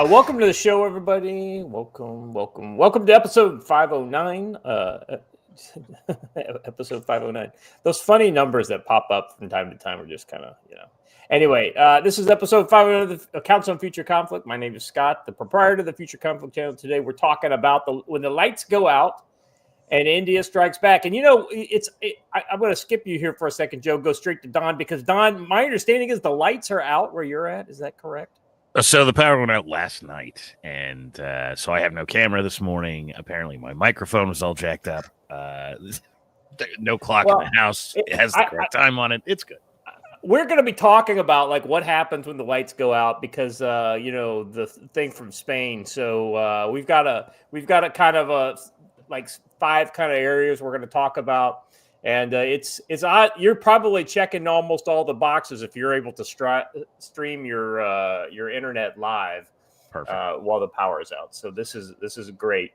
Welcome to the show, everybody. Welcome to episode 509. Episode 509. Those funny numbers that pop up from time to time are just kind of, Anyway, this is episode 509 of the Accounts on Future Conflict. My name is Scott, the proprietor of the Future Conflict channel. Today, we're talking about when the lights go out and India strikes back. And, I'm going to skip you here for a second, Joe. Go straight to Don, because, Don, my understanding is the lights are out where you're at. Is that correct? So the power went out last night, and so I have no camera this morning. Apparently, my microphone was all jacked up. No clock in the house. It has the correct time on it. It's good. We're going to be talking about what happens when the lights go out, because the thing from Spain. So we've got a kind of five kind of areas we're going to talk about. And it's odd. You're probably checking almost all the boxes if you're able to stream your internet live. Perfect. While the power is out. So this is great.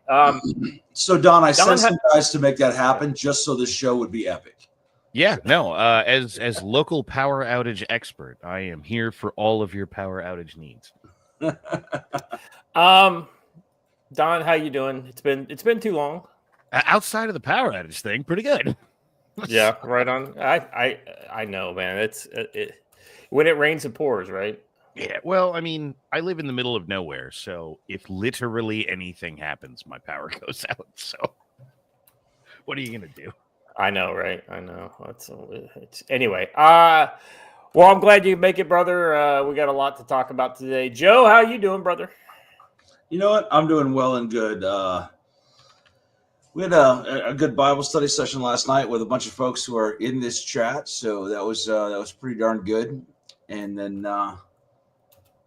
So Don, I sent some guys to make that happen just so this show would be epic. Yeah, no. As local power outage expert, I am here for all of your power outage needs. Don, how you doing? It's been too long. Outside of the power outage thing, pretty good. Yeah, right on. I know, man. When it rains, it pours, right? Yeah. Well, I mean, I live in the middle of nowhere, so if literally anything happens, my power goes out. So, what are you gonna do? I know, right? I know. Anyway. Well, I'm glad you can make it, brother. We got a lot to talk about today. Joe, how you doing, brother? You know what? I'm doing well and good. We had a good Bible study session last night with a bunch of folks who are in this chat, so that was pretty darn good. And then I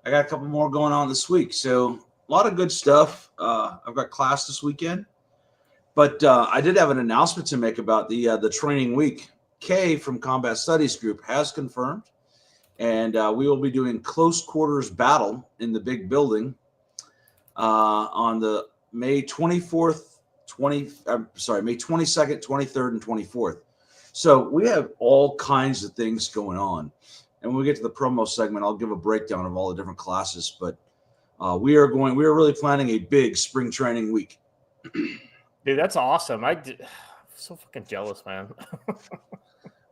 got a couple more going on this week, so a lot of good stuff. I've got class this weekend, but I did have an announcement to make about the training week. Kay from Combat Studies Group has confirmed, and we will be doing close quarters battle in the big building on the May 24th. May 22nd, 23rd, and 24th. So we have all kinds of things going on. And when we get to the promo segment, I'll give a breakdown of all the different classes. But we are really planning a big spring training week. Dude, that's awesome. I'm so fucking jealous, man.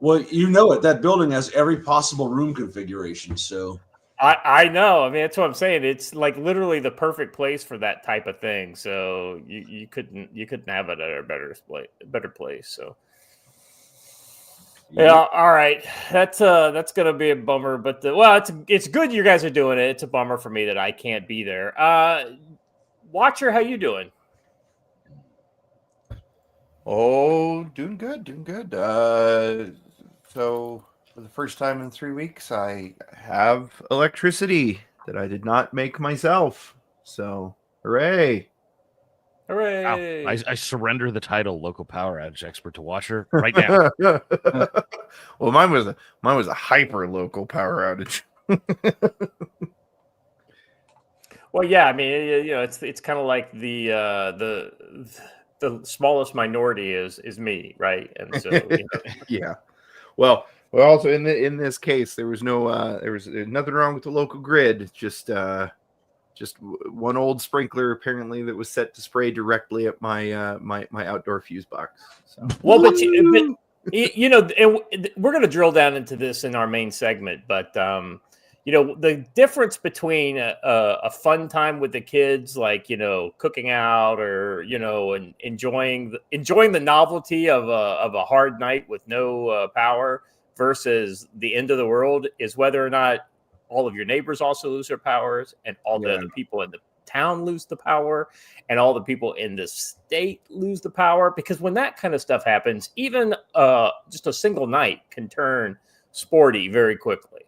Well, you know it. That building has every possible room configuration. So I know. I mean, that's what I'm saying. It's like literally the perfect place for that type of thing. So you couldn't have it at a better place. So yeah, all right. That's gonna be a bummer. But it's good you guys are doing it. It's a bummer for me that I can't be there. Watcher, how you doing? Oh, doing good. So for the first time in 3 weeks, I have electricity that I did not make myself. So, hooray! Hooray! Wow. I surrender the title local power outage expert to Watcher right now. Well, mine was a hyper local power outage. Well, yeah. I mean, it's kind of like the smallest minority is me, right? And so Yeah. Well, also in this case, there was nothing wrong with the local grid. Just one old sprinkler apparently that was set to spray directly at my my outdoor fuse box. So. Well, but and we're going to drill down into this in our main segment. But the difference between a fun time with the kids, like cooking out, or and enjoying the novelty of a hard night with no power, versus the end of the world, is whether or not all of your neighbors also lose their powers, and all the other people in the town lose the power, and all the people in the state lose the power. Because when that kind of stuff happens, even just a single night can turn sporty very quickly.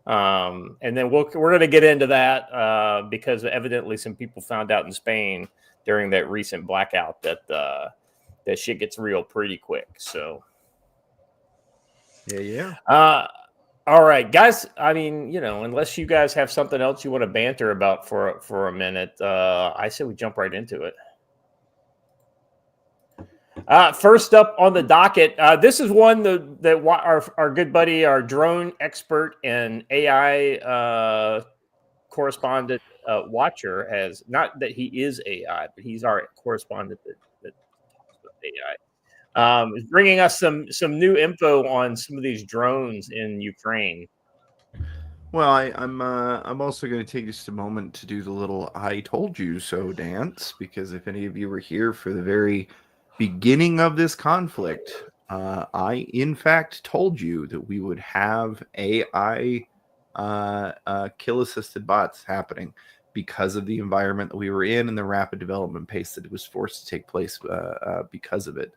And then we're going to get into that because evidently some people found out in Spain during that recent blackout that shit gets real pretty quick. So. Yeah. All right, guys. I mean, unless you guys have something else you want to banter about for a minute, I say we jump right into it. First up on the docket, this is one that our good buddy, our drone expert and AI correspondent Watcher has, not that he is AI, but he's our correspondent that talks with AI. Is bringing us some new info on some of these drones in Ukraine. Well, I'm also going to take just a moment to do the little "I told you so" dance, because if any of you were here for the very beginning of this conflict, I in fact told you that we would have AI kill assisted bots happening because of the environment that we were in and the rapid development pace that it was forced to take place because of it.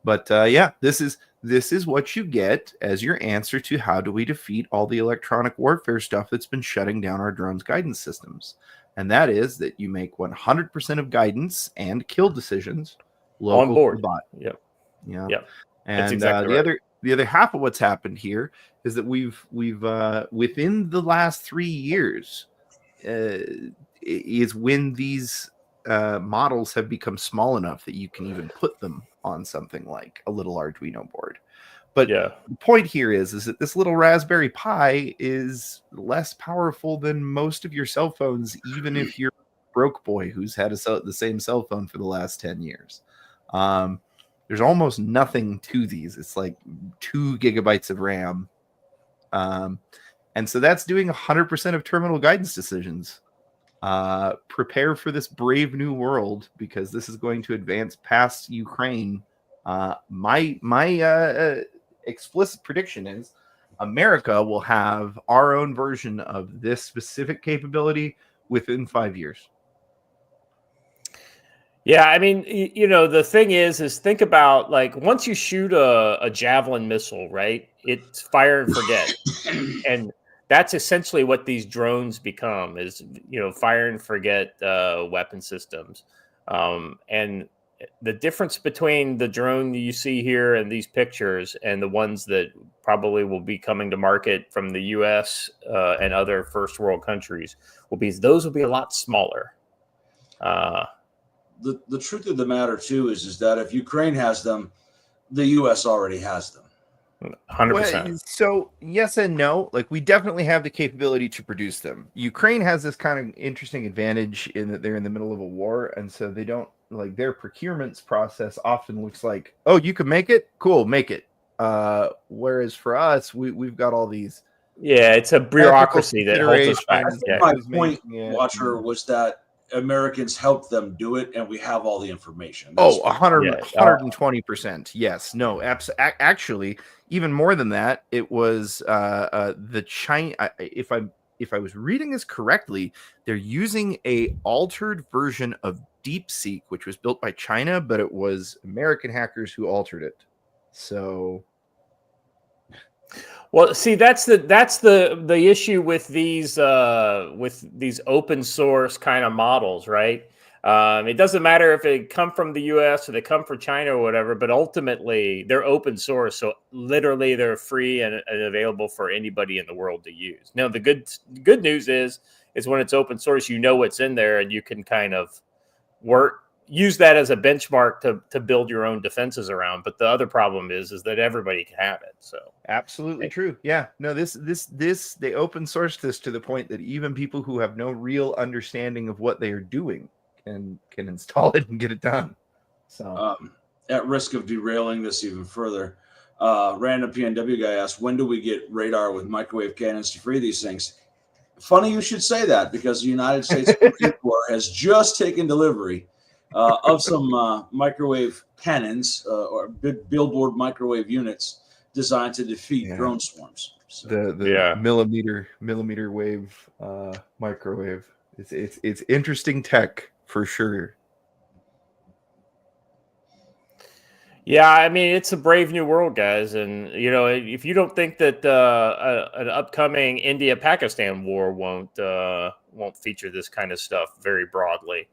But yeah, this is what you get as your answer to how do we defeat all the electronic warfare stuff that's been shutting down our drones' guidance systems. And that is that you make 100% of guidance and kill decisions local on board. to the bot. Yep. Yeah. Yep. And That's exactly right. the other half of what's happened here is that we've within the last 3 years is when these models have become small enough that you can even put them on something like a little Arduino board. But Yeah. the point here is that this little Raspberry Pi is less powerful than most of your cell phones, even if you're a broke boy who's had the same cell phone for the last 10 years. There's almost nothing to these. It's like 2 gigabytes of RAM. And so that's doing 100% of terminal guidance decisions. Prepare for this brave new world, because this is going to advance past Ukraine. My explicit prediction is America will have our own version of this specific capability within 5 years. Yeah, I mean, the thing is think about, like, once you shoot a javelin missile, right? It's fire and forget. And that's essentially what these drones become, is, fire and forget weapon systems. And the difference between the drone that you see here in these pictures and the ones that probably will be coming to market from the US and other first world countries those will be a lot smaller. The truth of the matter too is that if Ukraine has them, the US already has them. 100%. Well, so yes and no. Like, we definitely have the capability to produce them. Ukraine has this kind of interesting advantage in that they're in the middle of a war, and so they don't, like, their procurements process often looks like, oh, you can make it, cool, make it. Whereas for us, we've got all these. Yeah, it's a bureaucracy that holds us back. Yeah. My point, Watcher, was that Americans helped them do it, and we have all the information. That's 120%. Yes. No, actually, even more than that, it was the China. If I was reading this correctly, they're using a altered version of DeepSeek, which was built by China, but it was American hackers who altered it. So, well, see, that's the issue with these open source kind of models, right? It doesn't matter if they come from the US or they come from China or whatever, but ultimately they're open source. So literally they're free and available for anybody in the world to use. Now, the good news is when it's open source, you know what's in there, and you can kind of use that as a benchmark to build your own defenses around. But the other problem is that everybody can have it. So absolutely true. Yeah. No, this they open source this to the point that even people who have no real understanding of what they are doing can install it and get it done. So at risk of derailing this even further, random PNW guy asked, when do we get radar with microwave cannons to free these things? Funny you should say that, because the United States Marine Corps has just taken delivery of some microwave cannons or big billboard microwave units designed to defeat drone swarms. So, the millimeter wave microwave. It's interesting tech for sure. Yeah, I mean, it's a brave new world, guys. And, if you don't think that an upcoming India-Pakistan war won't feature this kind of stuff very broadly.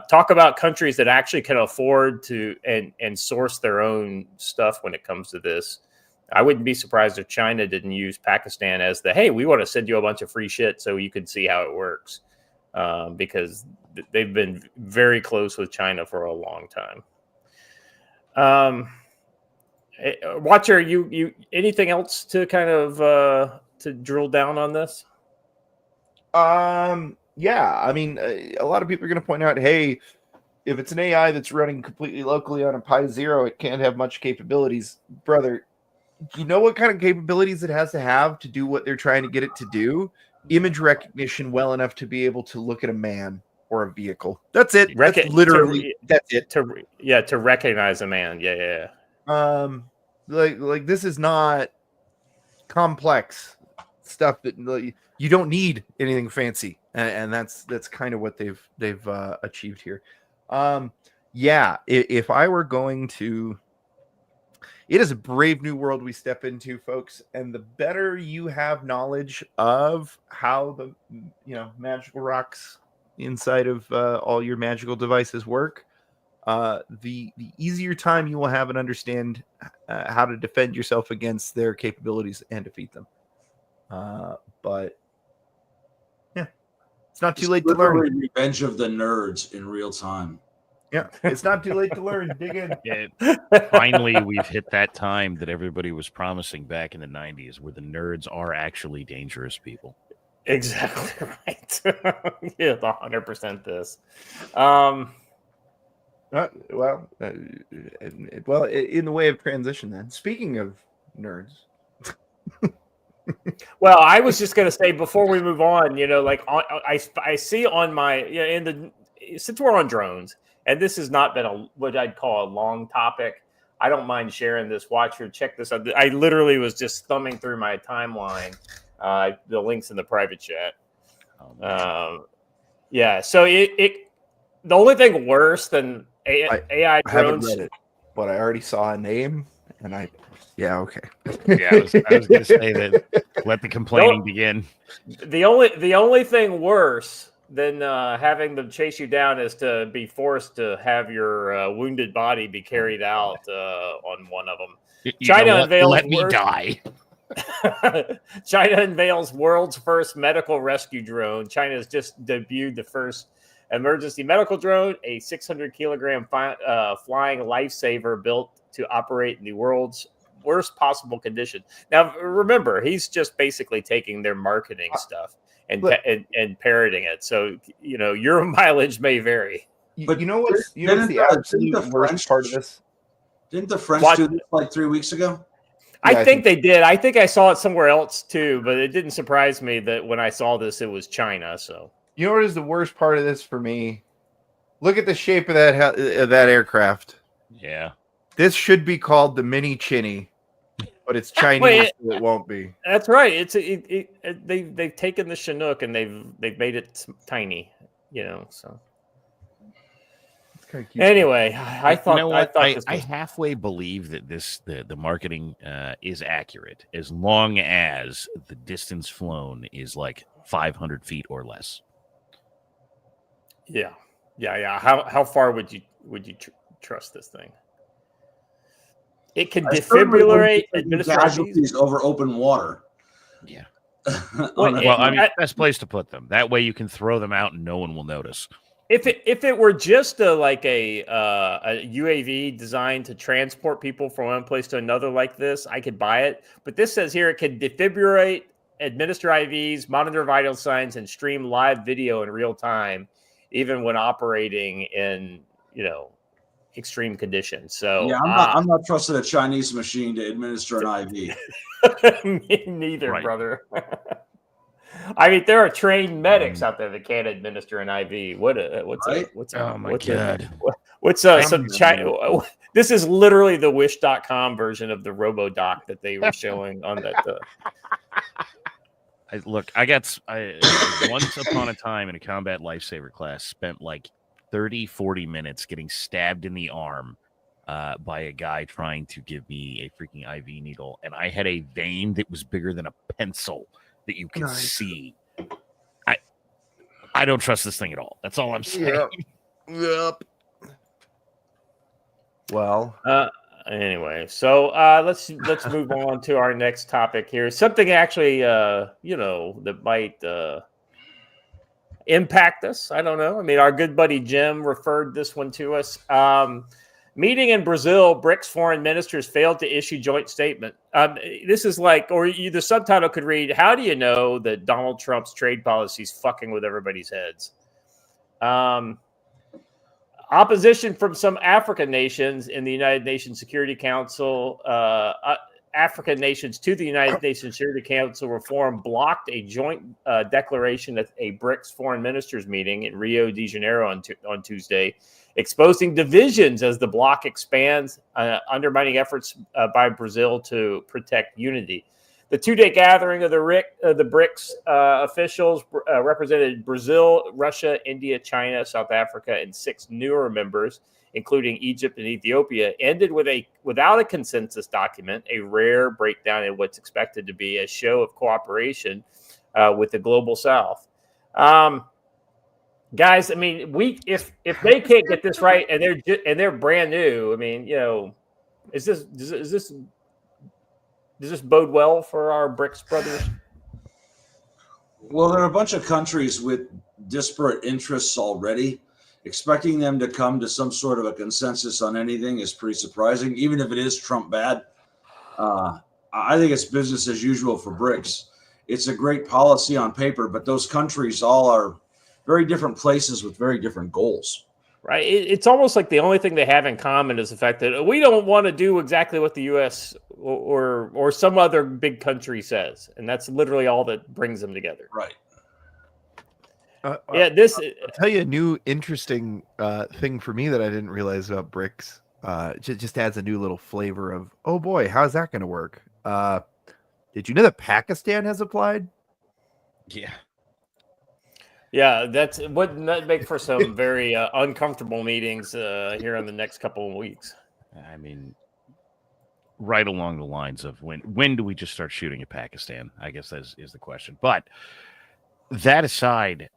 Talk about countries that actually can afford to and source their own stuff when it comes to this. I wouldn't be surprised if China didn't use Pakistan as hey, we want to send you a bunch of free shit so you can see how it works. Because they've been very close with China for a long time. Watcher, you anything else to kind of to drill down on this? Yeah, I mean, a lot of people are going to point out, hey, if it's an AI that's running completely locally on a Pi Zero, it can't have much capabilities. Brother, you know what kind of capabilities it has to have to do what they're trying to get it to do? Image recognition well enough to be able to look at a man or a vehicle. That's it. That's literally that's it. To recognize a man. Yeah. Like this is not complex stuff that you don't need anything fancy, and that's kind of what they've achieved here. Yeah, if I were going to, it is a brave new world we step into, folks, and the better you have knowledge of how the magical rocks inside of all your magical devices work, the easier time you will have and understand how to defend yourself against their capabilities and defeat them. But yeah, it's not too late to learn. Revenge of the nerds in real time. Yeah, it's not too late to learn. Dig in. Yeah, finally, we've hit that time that everybody was promising back in the 90s where the nerds are actually dangerous people. Exactly right. Yeah, 100% this. Well, in the way of transition then. Speaking of nerds. Well, I was just going to say before we move on, I see on my since we're on drones, and this has not been what I'd call a long topic. I don't mind sharing this. Watch or check this out. I literally was just thumbing through my timeline. The links in the private chat. Yeah. So the only thing worse than AI I haven't drones. read it, but I already saw a name, and okay. Yeah, I was going to say that. Let the complaining begin. The only thing worse than having them chase you down is to be forced to have your wounded body be carried out on one of them. China unveils. Let me die. China unveils world's first medical rescue drone. China has just debuted the first emergency medical drone, a 600-kilogram flying lifesaver built to operate in the world's worst possible condition. Now, remember, he's just basically taking their marketing stuff and parroting it. So, your mileage may vary. But you know what's the absolute worst part of this? Didn't the French do this like 3 weeks ago? I think they did. I think I saw it somewhere else too, but it didn't surprise me that when I saw this, it was China. So you know what is the worst part of this for me? Look at the shape of that aircraft. Yeah, this should be called the Mini Chinny, but it's Chinese, so it won't be. That's right. They've taken the Chinook and they've made it tiny. So. Anyway, I halfway believe that the marketing is accurate as long as the distance flown is like 500 feet or less. Yeah. How far would you trust this thing? It can defibrillate casualties over open water. Yeah. Well, best place to put them. That way you can throw them out and no one will notice. If it were just a UAV designed to transport people from one place to another like this, I could buy it. But this says here it can defibrillate, administer IVs, monitor vital signs, and stream live video in real time, even when operating in extreme conditions. So yeah, I'm not trusting a Chinese machine to administer an IV. Me neither, brother. I mean, there are trained medics out there that can't administer an IV. Some China? This is literally the Wish.com version of the RoboDoc that they were showing on that. I once upon a time in a combat lifesaver class spent like 30-40 minutes getting stabbed in the arm by a guy trying to give me a freaking IV needle, and I had a vein that was bigger than a pencil that you can see. I don't trust this thing at all. That's all I'm saying. Yep. Well, anyway, so let's move on to our next topic here. Something actually, that might impact us. I don't know. I mean, our good buddy Jim referred this one to us. Meeting in Brazil, BRICS foreign ministers failed to issue joint statement. This is like, or the subtitle could read, "How do you know that Donald Trump's trade policy is fucking with everybody's heads?" Opposition from some African nations in the United Nations Security Council, African nations to the United Nations Security Council reform blocked a joint declaration at a BRICS foreign ministers meeting in Rio de Janeiro on Tuesday, exposing divisions as the bloc expands, undermining efforts by Brazil to protect unity. The two-day gathering of the BRICS officials represented Brazil, Russia, India, China, South Africa, and 6 newer members, including Egypt and Ethiopia, ended without a consensus document, a rare breakdown in what's expected to be a show of cooperation with the global South. Guys, I mean, if they can't get this right and they're brand new, I mean, does this bode well for our BRICS brothers? Well, there are a bunch of countries with disparate interests already. Expecting them to come to some sort of a consensus on anything is pretty surprising, even if it is Trump bad. I think it's business as usual for BRICS. It's a great policy on paper, but those countries all are very different places with very different goals. Right. It's almost like the only thing they have in common is the fact that we don't want to do exactly what the U.S. or some other big country says. And that's literally all that brings them together. Right. I'll tell you a new interesting thing for me that I didn't realize about BRICS. Just adds a new little flavor of, oh boy, how's that going to work? Did you know that Pakistan has applied? Yeah. Yeah, wouldn't that make for some very uncomfortable meetings here in the next couple of weeks? I mean, right along the lines of when do we just start shooting at Pakistan? I guess that is the question. But that aside,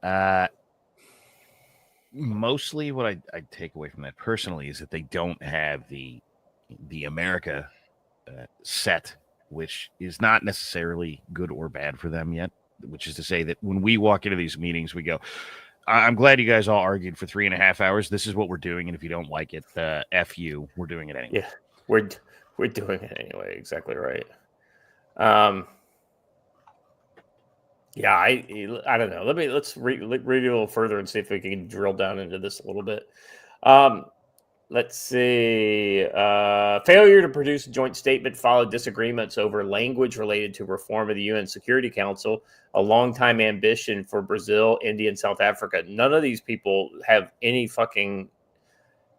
mostly what I take away from that personally is that they don't have the America set, which is not necessarily good or bad for them yet. Which is to say that when we walk into these meetings, we go, I'm glad you guys all argued for 3.5 hours. This is what we're doing. And if you don't like it, F you, we're doing it anyway. Yeah, we're doing it anyway. Exactly right. Yeah, I don't know. Let's read a little further and see if we can drill down into this a little bit. Let's see. Failure to produce a joint statement followed disagreements over language related to reform of the UN Security Council, a longtime ambition for Brazil, India, and South Africa. None of these people have any fucking...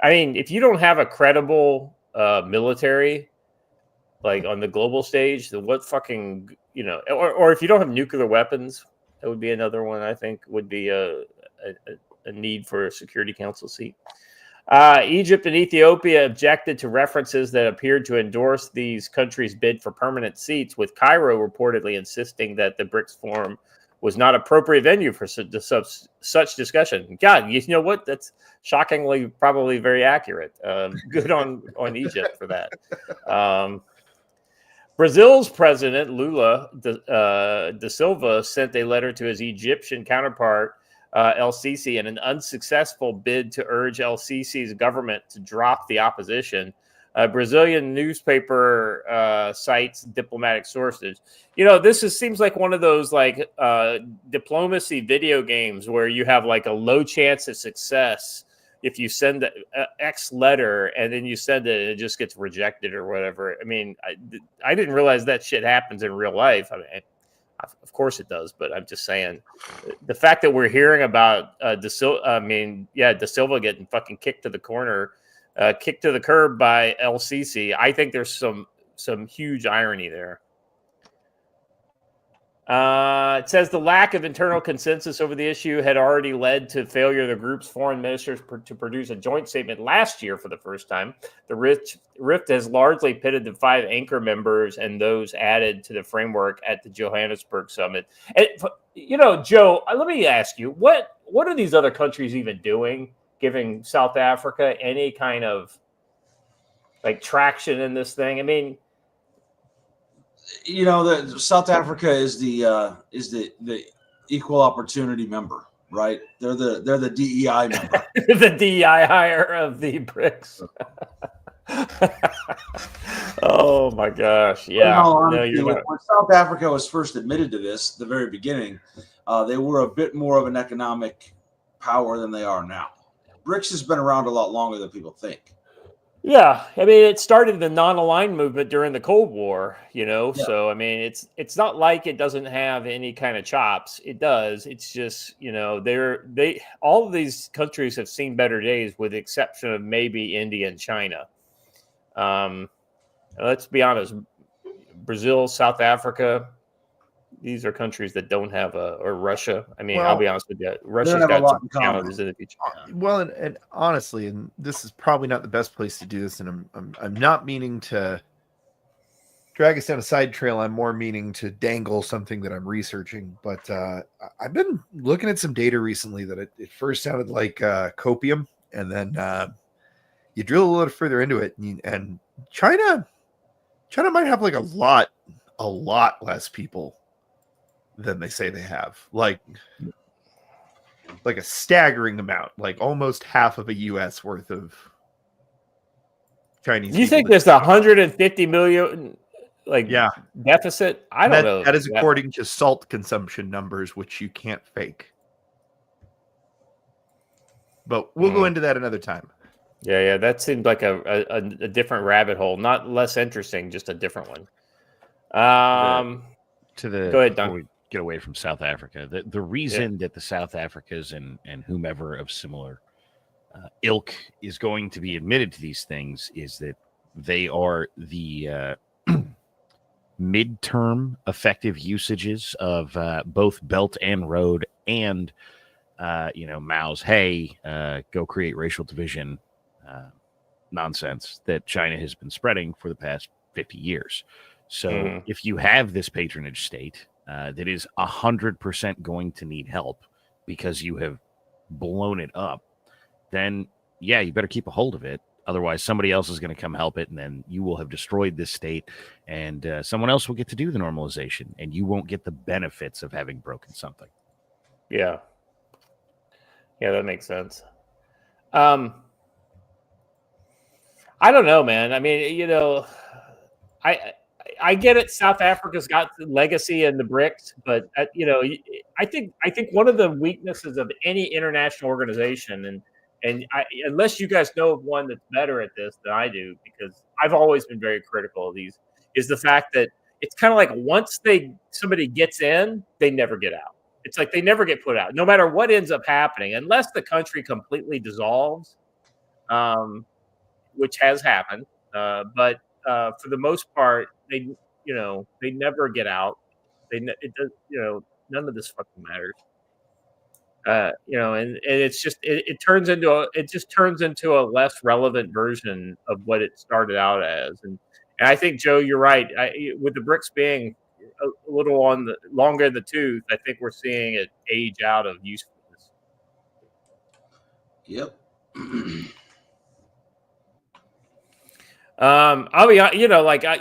I mean, if you don't have a credible military, like on the global stage, then what fucking... or if you don't have nuclear weapons, that would be another one I think would be a need for a Security Council seat. Egypt and Ethiopia objected to references that appeared to endorse these countries' bid for permanent seats, with Cairo reportedly insisting that the BRICS forum was not appropriate venue for such discussion. God, you know what? That's shockingly probably very accurate. Good on Egypt for that. Brazil's president, Lula da Silva, sent a letter to his Egyptian counterpart, El-Sisi, in an unsuccessful bid to urge El-Sisi's government to drop the opposition. Brazilian newspaper cites diplomatic sources. Seems like one of those like diplomacy video games where you have like a low chance of success if you send the X letter and then you send it and it just gets rejected or whatever. I mean, I didn't realize that shit happens in real life. I mean, of course it does, but I'm just saying the fact that we're hearing about Da Silva getting fucking kicked to the curb by El-Sisi, I think there's some huge irony there. It says the lack of internal consensus over the issue had already led to failure of the group's foreign ministers to produce a joint statement last year for the first time. The rift has largely pitted the 5 anchor members and those added to the framework at the Johannesburg summit. And, Joe, let me ask you, what are these other countries even doing, giving South Africa any kind of like traction in this thing? I mean, South Africa is the equal opportunity member. right? They're the DEI member. The DEI hire of the BRICS. Oh my gosh! Yeah, Honesty, when South Africa was first admitted to this, the very beginning, they were a bit more of an economic power than they are now. BRICS has been around a lot longer than people think. Yeah, I mean, it started the non-aligned movement during the Cold War, Yeah. So I mean, it's not like it doesn't have any kind of chops. It does. It's just all of these countries have seen better days, with the exception of maybe India and China. Let's be honest, Brazil, South Africa, these are countries that don't have or Russia. I mean, I'll be honest with you, Russia's got some challenges in the future. Well, and honestly, and this is probably not the best place to do this, and I'm not meaning to drag us down a side trail. I'm more meaning to dangle something that I'm researching. But I've been looking at some data recently that it first sounded like copium, and then you drill a little further into it, and China might have like a lot less people than they say they have, like a staggering amount, like almost half of a U.S. worth of Chinese. Do you think there's 150 million deficit? I don't know. That is according to salt consumption numbers, which you can't fake. But we'll go into that another time. Yeah, that seemed like a different rabbit hole, not less interesting, just a different one. Go ahead, Don. Get away from South Africa. The reason that the South Africas and whomever of similar ilk is going to be admitted to these things is that they are the midterm effective usages of both Belt and Road and Mao's go create racial division nonsense that China has been spreading for the past 50 years. So if you have this patronage state that is 100% going to need help because you have blown it up, then you better keep a hold of it. Otherwise, somebody else is going to come help it, and then you will have destroyed this state, and someone else will get to do the normalization, and you won't get the benefits of having broken something. Yeah, that makes sense. I don't know, man. I mean, I get it. South Africa's got the legacy and the BRICS, but I think one of the weaknesses of any international organization, and unless you guys know of one that's better at this than I do, because I've always been very critical of these, is the fact that it's kind of like once somebody gets in, they never get out. It's like they never get put out, no matter what ends up happening, unless the country completely dissolves, which has happened. But for the most part, they never get out. None of this fucking matters. And it's just it turns into a less relevant version of what it started out as. And I think, Joe, you're right. With the BRICS being a little longer in the tooth, I think we're seeing it age out of usefulness. Yep. I'll be,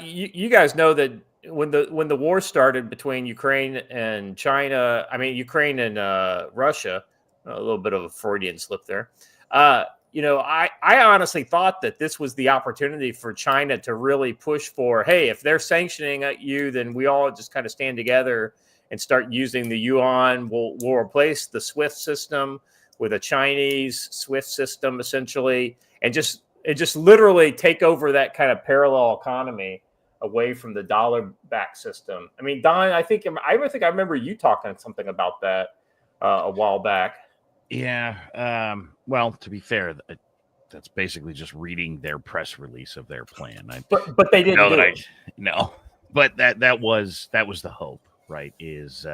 you guys know that when the war started between Ukraine and China, Ukraine and Russia, a little bit of a Freudian slip there. I honestly thought that this was the opportunity for China to really push for, hey, if they're sanctioning you, then we all just kind of stand together and start using the yuan. We'll replace the SWIFT system with a Chinese SWIFT system, essentially, and just literally take over that kind of parallel economy away from the dollar-backed system. I mean, Don, I remember you talking something about that a while back. Yeah. Well, to be fair, that's basically just reading their press release of their plan. But they didn't do it. No. But that was the hope, right? Is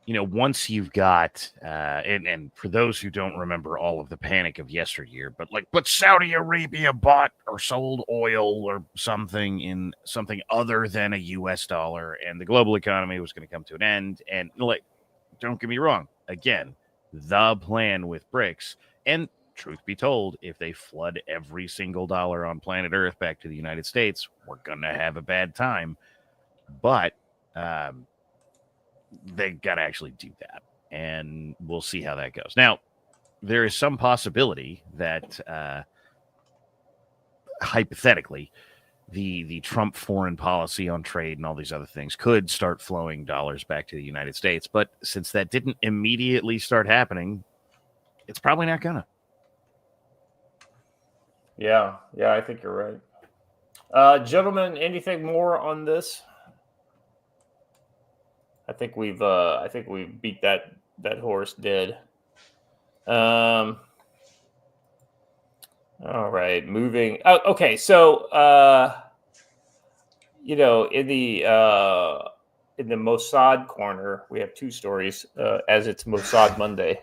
once you've got, and for those who don't remember all of the panic of yesteryear, but Saudi Arabia bought or sold oil or something in something other than a U.S. dollar, and the global economy was going to come to an end. And don't get me wrong, again, the plan with BRICS, and truth be told, if they flood every single dollar on planet Earth back to the United States, we're going to have a bad time. But they got to actually do that. and we'll see how that goes. Now, there is some possibility that hypothetically, the Trump foreign policy on trade and all these other things could start flowing dollars back to the United States. But since that didn't immediately start happening, it's probably not gonna. Yeah, I think you're right. Gentlemen, anything more on this? I think we've beat that horse dead. All right, moving. Oh, okay, so in the Mossad corner, we have two stories. As it's Mossad Monday.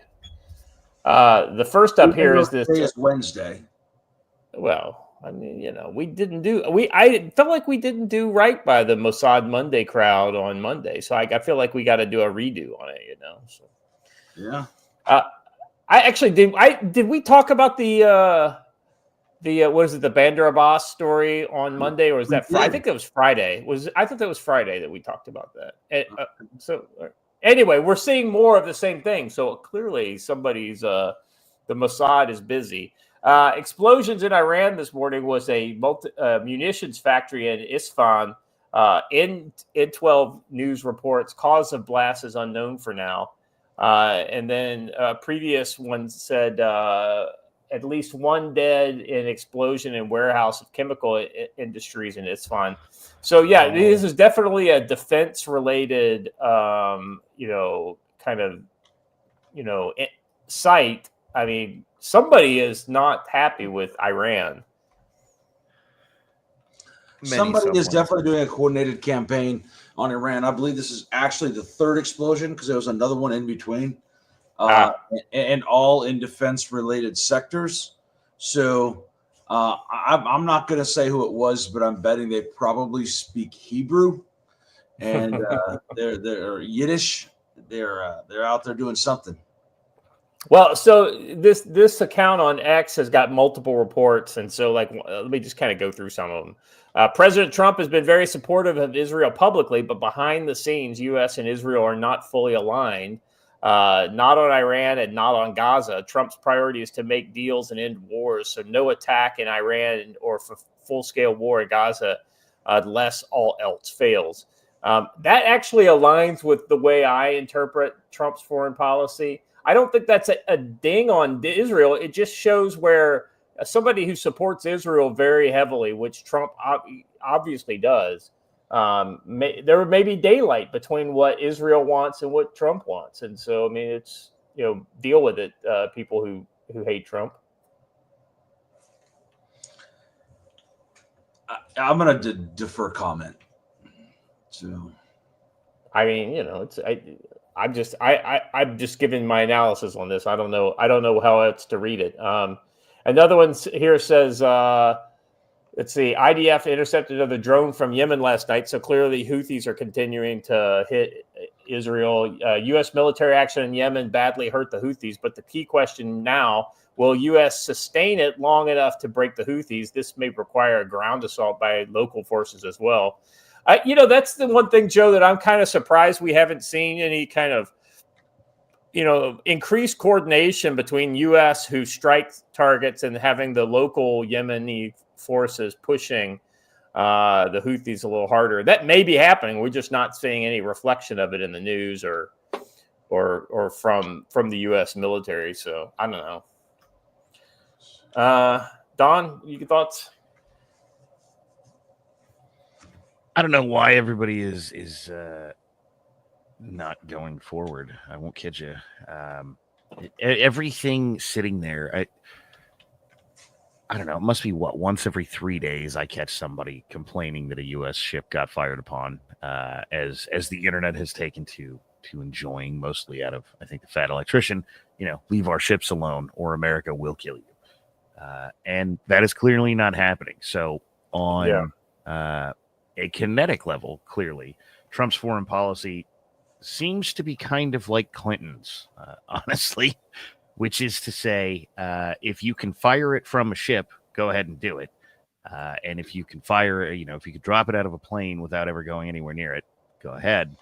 The first up here is this. Today is Wednesday. Well, I mean, I felt like we didn't do right by the Mossad Monday crowd on Monday, so I feel like we got to do a redo on it. So. Yeah. I actually did. Did we talk about the what is it, the Bandar Abbas story on Monday, or was that Friday? I think it was Friday. I thought that was Friday that we talked about that. So anyway, we're seeing more of the same thing. So clearly, the Mossad is busy. Explosions in Iran this morning was a munitions factory in Isfahan. In 12 news reports, cause of blast is unknown for now. And then previous one said at least one dead in explosion in warehouse of chemical industries in Isfahan. So this is definitely a defense-related, site. I mean, somebody is not happy with Iran. Somebody is definitely doing a coordinated campaign on Iran. I believe this is actually the third explosion because there was another one in between, and all in defense-related sectors. So I'm not going to say who it was, but I'm betting they probably speak Hebrew, and they're Yiddish. They're out there doing something. Well, so this account on X has got multiple reports, and so let me just kind of go through some of them. President Trump has been very supportive of Israel publicly, but behind the scenes, U.S. and Israel are not fully aligned. Not on Iran and not on Gaza. Trump's priority is to make deals and end wars, so no attack in Iran or full-scale war in Gaza unless all else fails. That actually aligns with the way I interpret Trump's foreign policy. I don't think that's a ding on Israel. It just shows where somebody who supports Israel very heavily, which Trump obviously does, there may be daylight between what Israel wants and what Trump wants. And so, I mean, it's, deal with it, people who hate Trump. I'm going to defer comment. So, I mean, I'm just giving my analysis on this. I don't know how else to read it. Another one here says, let's see, IDF intercepted another drone from Yemen last night. So clearly Houthis are continuing to hit Israel. U.S. military action in Yemen badly hurt the Houthis. But the key question now, will U.S. sustain it long enough to break the Houthis? This may require a ground assault by local forces as well. That's the one thing, Joe, that I'm kind of surprised we haven't seen any kind of, increased coordination between U.S. who strike targets and having the local Yemeni forces pushing the Houthis a little harder. That may be happening. We're just not seeing any reflection of it in the news or from the U.S. military. So I don't know. Don, your thoughts? I don't know why everybody is not going forward. I won't kid you. Everything sitting there, I don't know. It must be once every 3 days I catch somebody complaining that a U.S. ship got fired upon. As the internet has taken to enjoying mostly out of, I think, the fat electrician. Leave our ships alone, or America will kill you. And that is clearly not happening. So on a kinetic level, clearly, Trump's foreign policy seems to be kind of like Clinton's, honestly, which is to say, if you can fire it from a ship, go ahead and do it. And if you can fire, if you could drop it out of a plane without ever going anywhere near it, go ahead.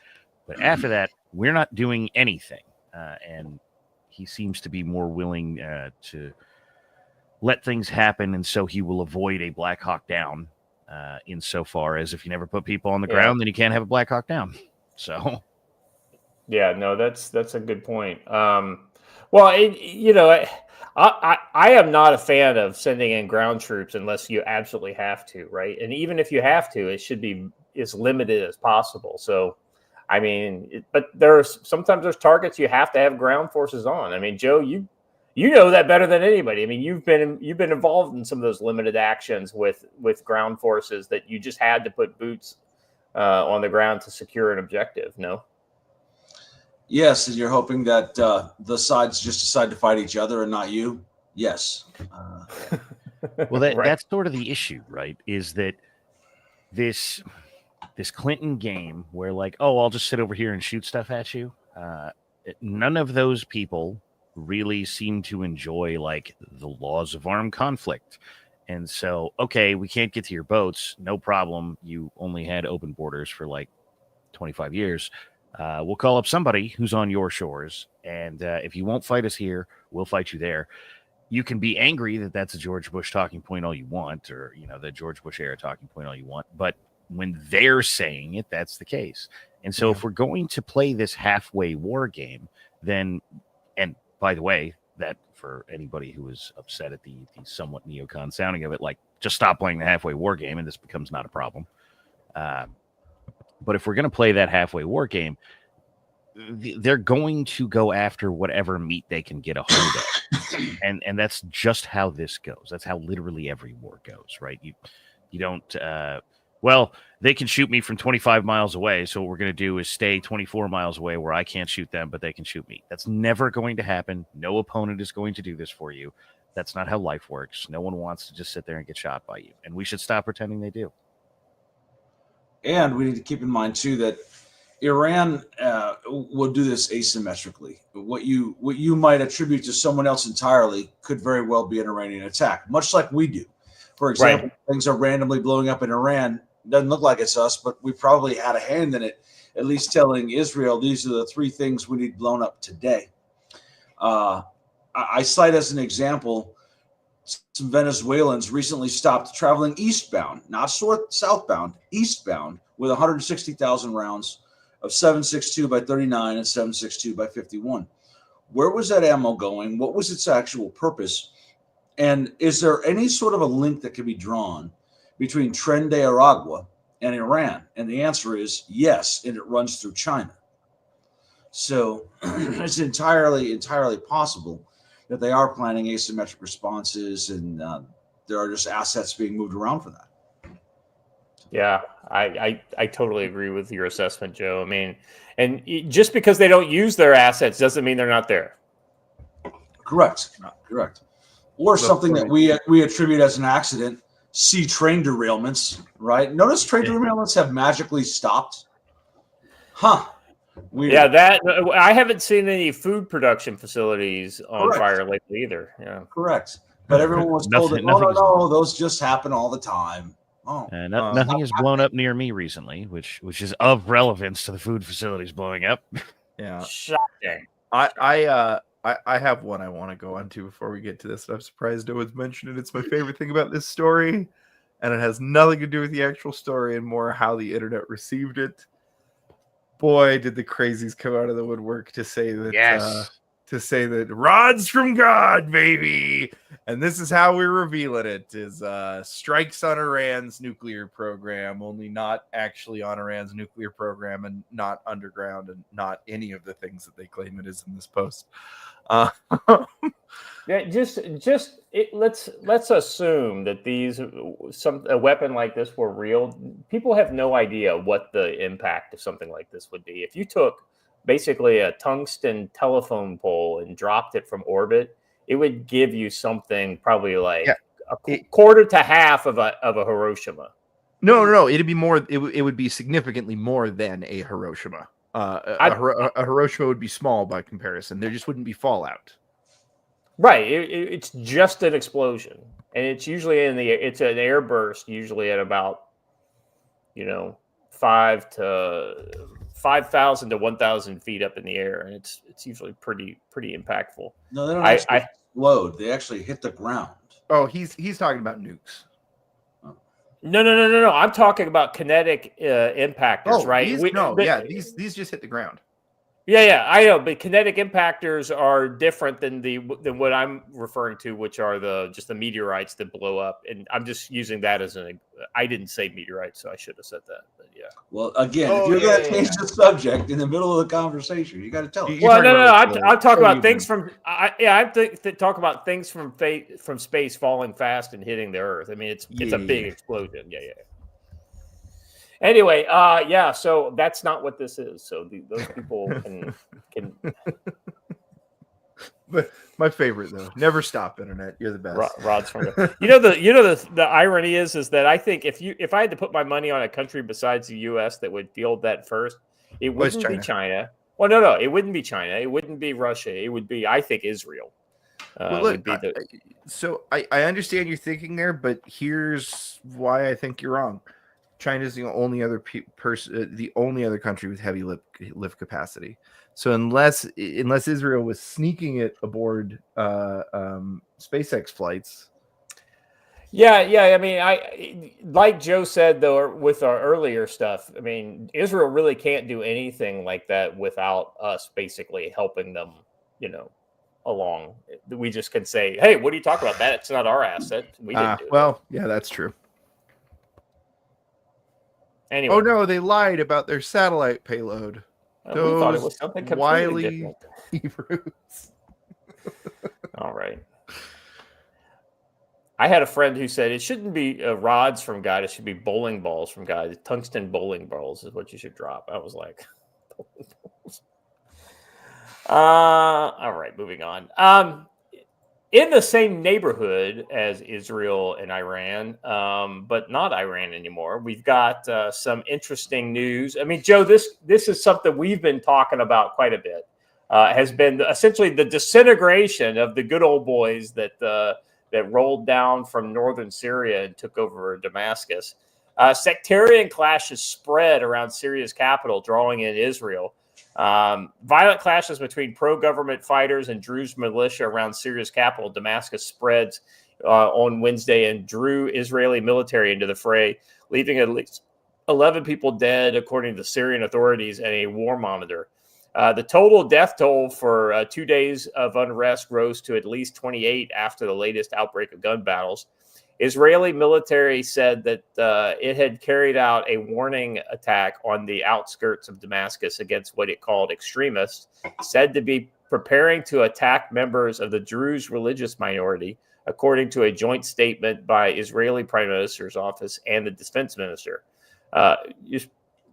But after that, we're not doing anything. and he seems to be more willing to let things happen, and so he will avoid a Black Hawk Down insofar as if you never put people on the ground, then you can't have a Black Hawk Down. So, yeah, no, that's a good point. Well, you know, I am not a fan of sending in ground troops unless you absolutely have to, right? And even if you have to, it should be as limited as possible. So, I mean, but sometimes there's targets you have to have ground forces on. I mean, Joe, you know that better than anybody. I mean, you've been involved in some of those limited actions with ground forces that you just had to put boots on the ground to secure an objective. No. Yes, and you're hoping that the sides just decide to fight each other and not you. Yes. Well, that's sort of the issue, right? Is that this Clinton game where like, oh, I'll just sit over here and shoot stuff at you. None of those people really seem to enjoy like the laws of armed conflict. And so, okay, we can't get to your boats. No problem. You only had open borders for like 25 years. We'll call up somebody who's on your shores. And if you won't fight us here, we'll fight you there. You can be angry that that's a George Bush talking point all you want, or, you know, the George Bush era talking point all you want. But when they're saying it, that's the case. And so if we're going to play this halfway war game, then, and by the way, that for anybody who is upset at the somewhat neocon sounding of it, like, just stop playing the halfway war game and this becomes not a problem. But if we're going to play that halfway war game, they're going to go after whatever meat they can get a hold of. And that's just how this goes. That's how literally every war goes, right? You don't, well, they can shoot me from 25 miles away. So what we're going to do is stay 24 miles away where I can't shoot them, but they can shoot me. That's never going to happen. No opponent is going to do this for you. That's not how life works. No one wants to just sit there and get shot by you. And we should stop pretending they do. And we need to keep in mind, too, that Iran will do this asymmetrically. What you might attribute to someone else entirely could very well be an Iranian attack, much like we do. For example, things are randomly blowing up in Iran. Doesn't look like it's us, but we probably had a hand in it, at least telling Israel, these are the 3 things we need blown up today. I cite as an example, some Venezuelans recently stopped traveling eastbound, not southbound, eastbound, with 160,000 rounds of 7.62 by 39 and 7.62 by 51. Where was that ammo going? What was its actual purpose? And is there any sort of a link that can be drawn between Tren de Aragua and Iran? And the answer is yes, and it runs through China. So it's entirely possible that they are planning asymmetric responses, and there are just assets being moved around for that. Yeah, I totally agree with your assessment, Joe. I mean, and just because they don't use their assets doesn't mean they're not there. Correct. Or something that we attribute as an accident. See train derailments, right? Notice train derailments have magically stopped. Huh. Weird. Yeah, that I haven't seen any food production facilities on fire lately either. Yeah, correct. But everyone was told that no, those just happen all the time. Oh, nothing has blown up near me recently, which is of relevance to the food facilities blowing up. Yeah, shocking. I have one I want to go on to before we get to this. I'm surprised no one's mentioned it. It's my favorite thing about this story, and it has nothing to do with the actual story and more how the internet received it. Boy, did the crazies come out of the woodwork to say that rods from God, baby. And this is how we're revealing it, is strikes on Iran's nuclear program, only not actually on Iran's nuclear program and not underground and not any of the things that they claim it is in this post. Yeah, let's assume that a weapon like this were real. People have no idea what the impact of something like this would be. If you took basically a tungsten telephone pole and dropped it from orbit, it would give you something probably like a quarter to half of a Hiroshima. No, it'd be more. It would be significantly more than a Hiroshima. A Hiroshima would be small by comparison. There just wouldn't be fallout. Right, it's just an explosion, and it's usually it's an air burst, usually at about 5 to 5,000 to 1,000 feet up in the air, and it's usually pretty impactful. No, they don't actually explode. They actually hit the ground. Oh, he's talking about nukes. No. I'm talking about kinetic impactors, right? These just hit the ground. Yeah, I know, but kinetic impactors are different than what I'm referring to, which are just the meteorites that blow up. And I'm just using that as I didn't say meteorites, so I should have said that. But yeah. Well, again, if you're going to change the subject in the middle of the conversation, you got to tell us. Well, no. I'm talking about things from. Talk about things from space falling fast and hitting the Earth. I mean, it's a big explosion. Yeah. Anyway, so that's not what this is. So those people can. But my favorite though, never stop internet. You're the best. Rods from the irony is that I think if I had to put my money on a country besides the U.S. that would field that first, it wouldn't be China. Well, no, it wouldn't be China. It wouldn't be Russia. It would be, I think, Israel. So I understand your thinking there, but here's why I think you're wrong. China is the only other country with heavy lift capacity. So unless Israel was sneaking it aboard SpaceX flights. Yeah. I mean, like Joe said though, with our earlier stuff. I mean, Israel really can't do anything like that without us basically helping them. Along. We just can say, "Hey, what are you talking about? That's not our asset. We didn't do it." Well, yeah, that's true. Anyway. Oh no, they lied about their satellite payload. We thought it was something completely different. Hebrews. All right. I had a friend who said it shouldn't be rods from God. It should be bowling balls from God. Tungsten bowling balls is what you should drop. I was like, all right, moving on. In the same neighborhood as Israel and Iran, but not Iran anymore, we've got some interesting news. I mean, Joe, this is something we've been talking about quite a bit. Has been essentially the disintegration of the good old boys that rolled down from northern Syria and took over Damascus. Sectarian clashes spread around Syria's capital, drawing in Israel. Violent clashes between pro-government fighters and Druze militia around Syria's capital, Damascus, spreads on Wednesday and drew Israeli military into the fray, leaving at least 11 people dead, according to Syrian authorities and a war monitor. The total death toll for 2 days of unrest rose to at least 28 after the latest outbreak of gun battles. Israeli military said that it had carried out a warning attack on the outskirts of Damascus against what it called extremists, said to be preparing to attack members of the Druze religious minority, according to a joint statement by Israeli Prime Minister's office and the defense minister. Just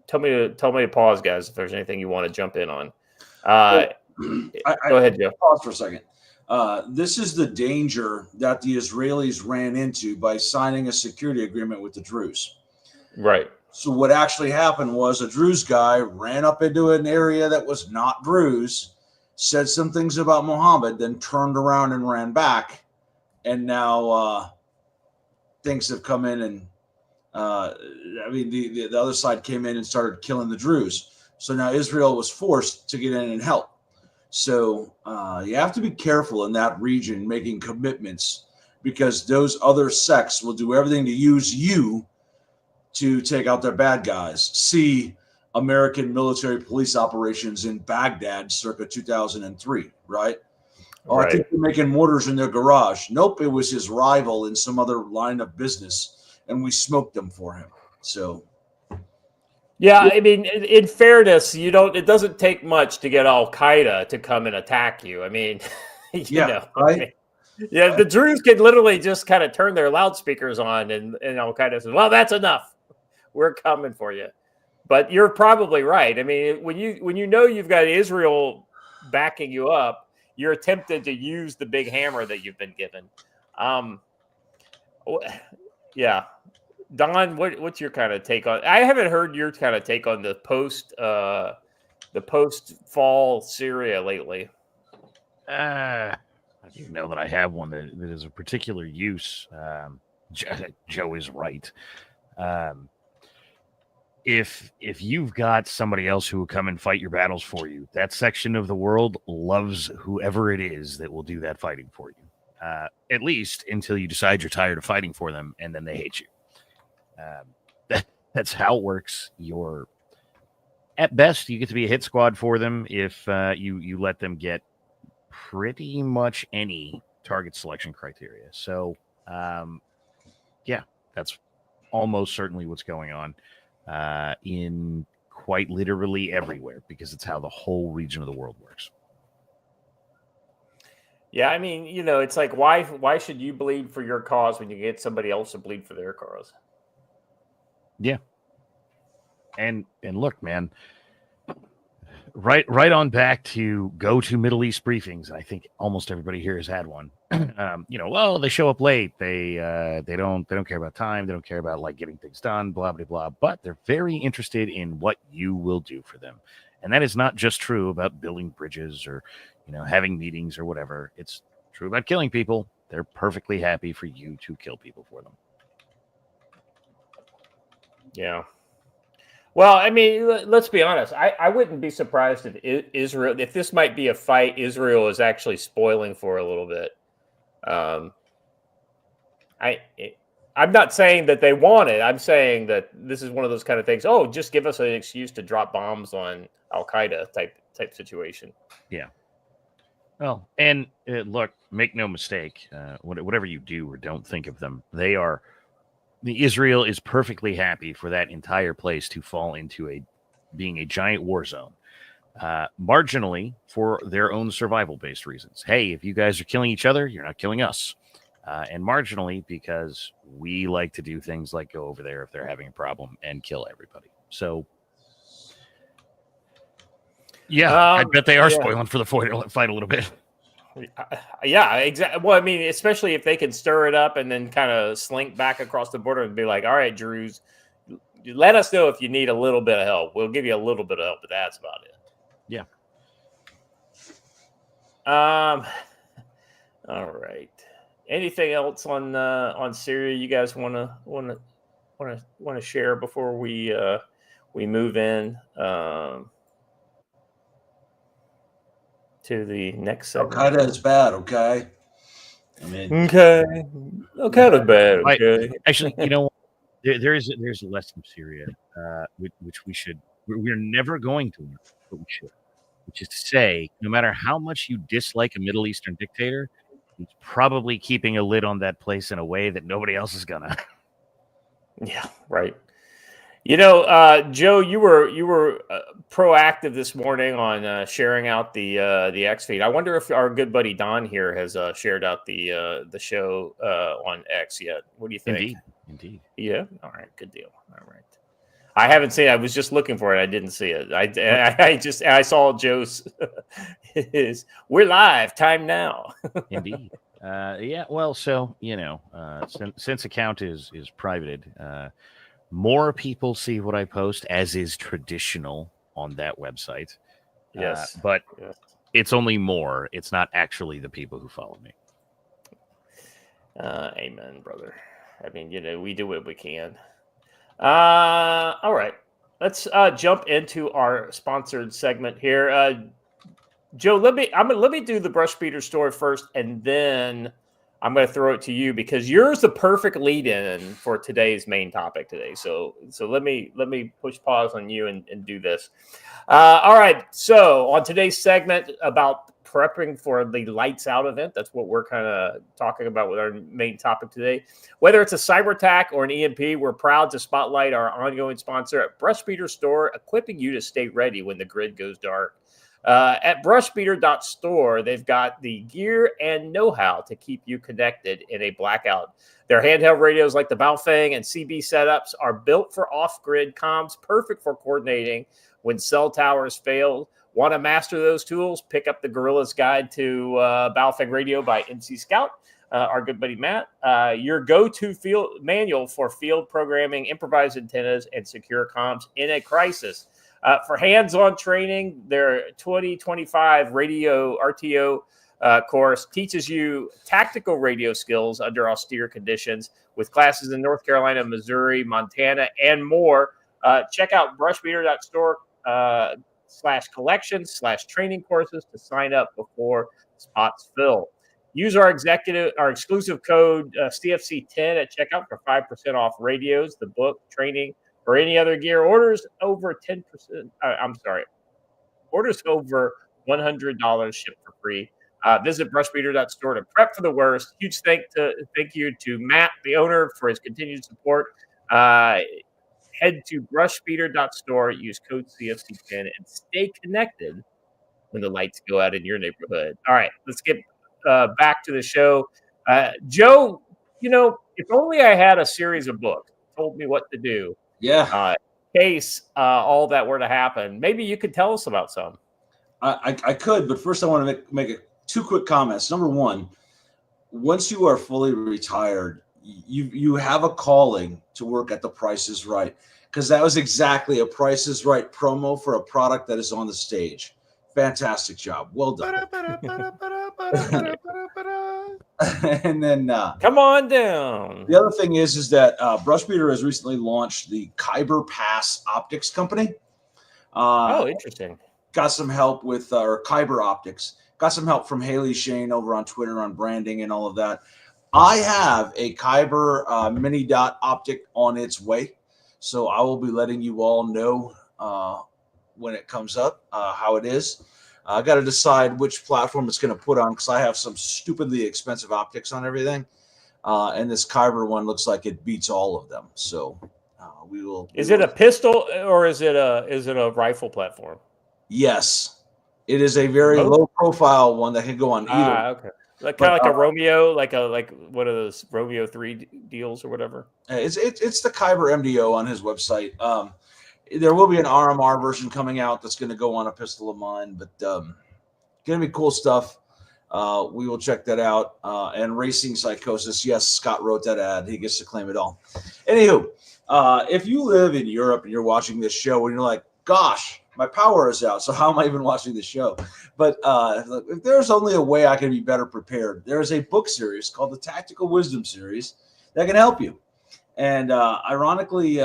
tell me to pause, guys, if there's anything you want to jump in on. Go ahead, Joe. Pause for a second. This is the danger that the Israelis ran into by signing a security agreement with the Druze. Right. So what actually happened was a Druze guy ran up into an area that was not Druze, said some things about Muhammad, then turned around and ran back. And now things have come in and the other side came in and started killing the Druze. So now Israel was forced to get in and help. So you have to be careful in that region making commitments, because those other sects will do everything to use you to take out their bad guys. See American military police operations in Baghdad circa 2003, right? Oh, right. I think they're making mortars in their garage. Nope, it was his rival in some other line of business, and we smoked them for him. So... yeah, I mean, in fairness, it doesn't take much to get Al Qaeda to come and attack you. I mean, right? I mean, the Druze can literally just kind of turn their loudspeakers on, and Al Qaeda says, "Well, that's enough. We're coming for you." But you're probably right. I mean, when you know you've got Israel backing you up, you're tempted to use the big hammer that you've been given. Yeah. Don, what's your kind of take on? I haven't heard your kind of take on the post fall Syria lately. I don't know that I have one that is of particular use. Joe is right. if you've got somebody else who will come and fight your battles for you, that section of the world loves whoever it is that will do that fighting for you. At least until you decide you're tired of fighting for them, and then they hate you. That's how it works. At best, you get to be a hit squad for them if you let them get pretty much any target selection criteria. So, yeah, that's almost certainly what's going on in quite literally everywhere, because it's how the whole region of the world works. Yeah, I mean, it's like, why should you bleed for your cause when you get somebody else to bleed for their cause? Yeah. And look, man, right on back to go to Middle East briefings. I think almost everybody here has had one. Well, they show up late. They don't care about time. They don't care about like getting things done, blah, blah, blah. But they're very interested in what you will do for them. And that is not just true about building bridges or, having meetings or whatever. It's true about killing people. They're perfectly happy for you to kill people for them. Yeah. Well, I mean, let's be honest. I wouldn't be surprised if Israel, if this might be a fight Israel is actually spoiling for a little bit. I'm not saying that they want it. I'm saying that this is one of those kind of things. Oh, just give us an excuse to drop bombs on Al Qaeda type situation. Yeah. Well, and look, make no mistake. Whatever you do or don't think of them, Israel is perfectly happy for that entire place to fall into being a giant war zone, marginally for their own survival-based reasons. Hey, if you guys are killing each other, you're not killing us. And marginally because we like to do things like go over there if they're having a problem and kill everybody. So, yeah, I bet they are spoiling for the fight a little bit. Yeah, exactly. Well, I mean, especially if they can stir it up and then kind of slink back across the border and be like, all right, Druze, let us know if you need a little bit of help. We'll give you a little bit of help, but that's about it. Yeah. All right. Anything else on Syria you guys want to share before we move in to the next segment? Al Qaeda is bad, okay? I mean, okay, Al Qaeda bad, okay. Actually, there's a lesson from Syria, which we're never going to learn, but we should. Which is to say, no matter how much you dislike a Middle Eastern dictator, he's probably keeping a lid on that place in a way that nobody else is gonna. Yeah, right. Joe, you were proactive this morning on sharing out the X feed. I wonder if our good buddy Don here has shared out the show on X yet. What do you think? Indeed. Yeah. All right. Good deal. All right. I haven't seen it. I was just looking for it. I didn't see it. I saw Joe's. We're live. Time now. Indeed. Yeah. Well, so since account is privated, more people see what I post, as is traditional on that website. Yes, but it's only more. It's not actually the people who follow me. Amen, brother. I mean, we do what we can. All right, let's jump into our sponsored segment here. Joe, let me do the brush beater story first, and then I'm going to throw it to you because yours the perfect lead-in for today's main topic today. So let me push pause on you and do this. All right. So on today's segment about prepping for the Lights Out event, that's what we're kind of talking about with our main topic today. Whether it's a cyber attack or an EMP, we're proud to spotlight our ongoing sponsor at Brush Beater Store, equipping you to stay ready when the grid goes dark. At brushbeater.store, they've got the gear and know-how to keep you connected in a blackout. Their handheld radios like the Baofeng and CB setups are built for off-grid comms, perfect for coordinating when cell towers fail. Want to master those tools? Pick up the Gorilla's Guide to Baofeng Radio by MC Scout, our good buddy Matt. Your go-to field manual for field programming, improvised antennas, and secure comms in a crisis. For hands-on training, their 2025 radio RTO course teaches you tactical radio skills under austere conditions with classes in North Carolina, Missouri, Montana, and more. Check out brushbeater.store /collections/training courses to sign up before spots fill. Use our exclusive code CFC10 at checkout for 5% off radios, the book, training, or any other gear. Orders over 10%. Orders over $100 shipped for free. Visit brushbeater.store to prep for the worst. Huge thank you to Matt, the owner, for his continued support. Head to brushbeater.store, use code CFC10, and stay connected when the lights go out in your neighborhood. All right, let's get back to the show. Joe, if only I had a series of books that told me what to do. Yeah. In case all that were to happen, maybe you could tell us about some. I could, but first I want to make two quick comments. Number one, once you are fully retired, you have a calling to work at the Price is Right, because that was exactly a Price is Right promo for a product that is on the stage. Fantastic job. Well done. And then come on down. The other thing is that Brushbeater has recently launched the Kyber Pass Optics Company. Interesting. Got some help with our Kyber Optics. Got some help from Haley Shane over on Twitter on branding and all of that. I have a Kyber mini dot optic on its way, so I will be letting you all know when it comes up how it is. I got to decide which platform it's going to put on, because I have some stupidly expensive optics on everything, and this Kyber one looks like it beats all of them. So we will. Is it a pistol or is it a rifle platform? Yes, it is a very low profile one that can go on either. Okay. Kind of like a Romeo, like one of those Romeo 3 deals or whatever. It's the Kyber MDO on his website. There will be an RMR version coming out that's going to go on a pistol of mine, but going to be cool stuff. We will check that out. And Racing Psychosis, yes, Scott wrote that ad. He gets to claim it all. Anywho, if you live in Europe and you're watching this show and you're like, gosh, my power is out, so how am I even watching the show? But if there's only a way I can be better prepared, there is a book series called the Tactical Wisdom Series that can help you. And ironically,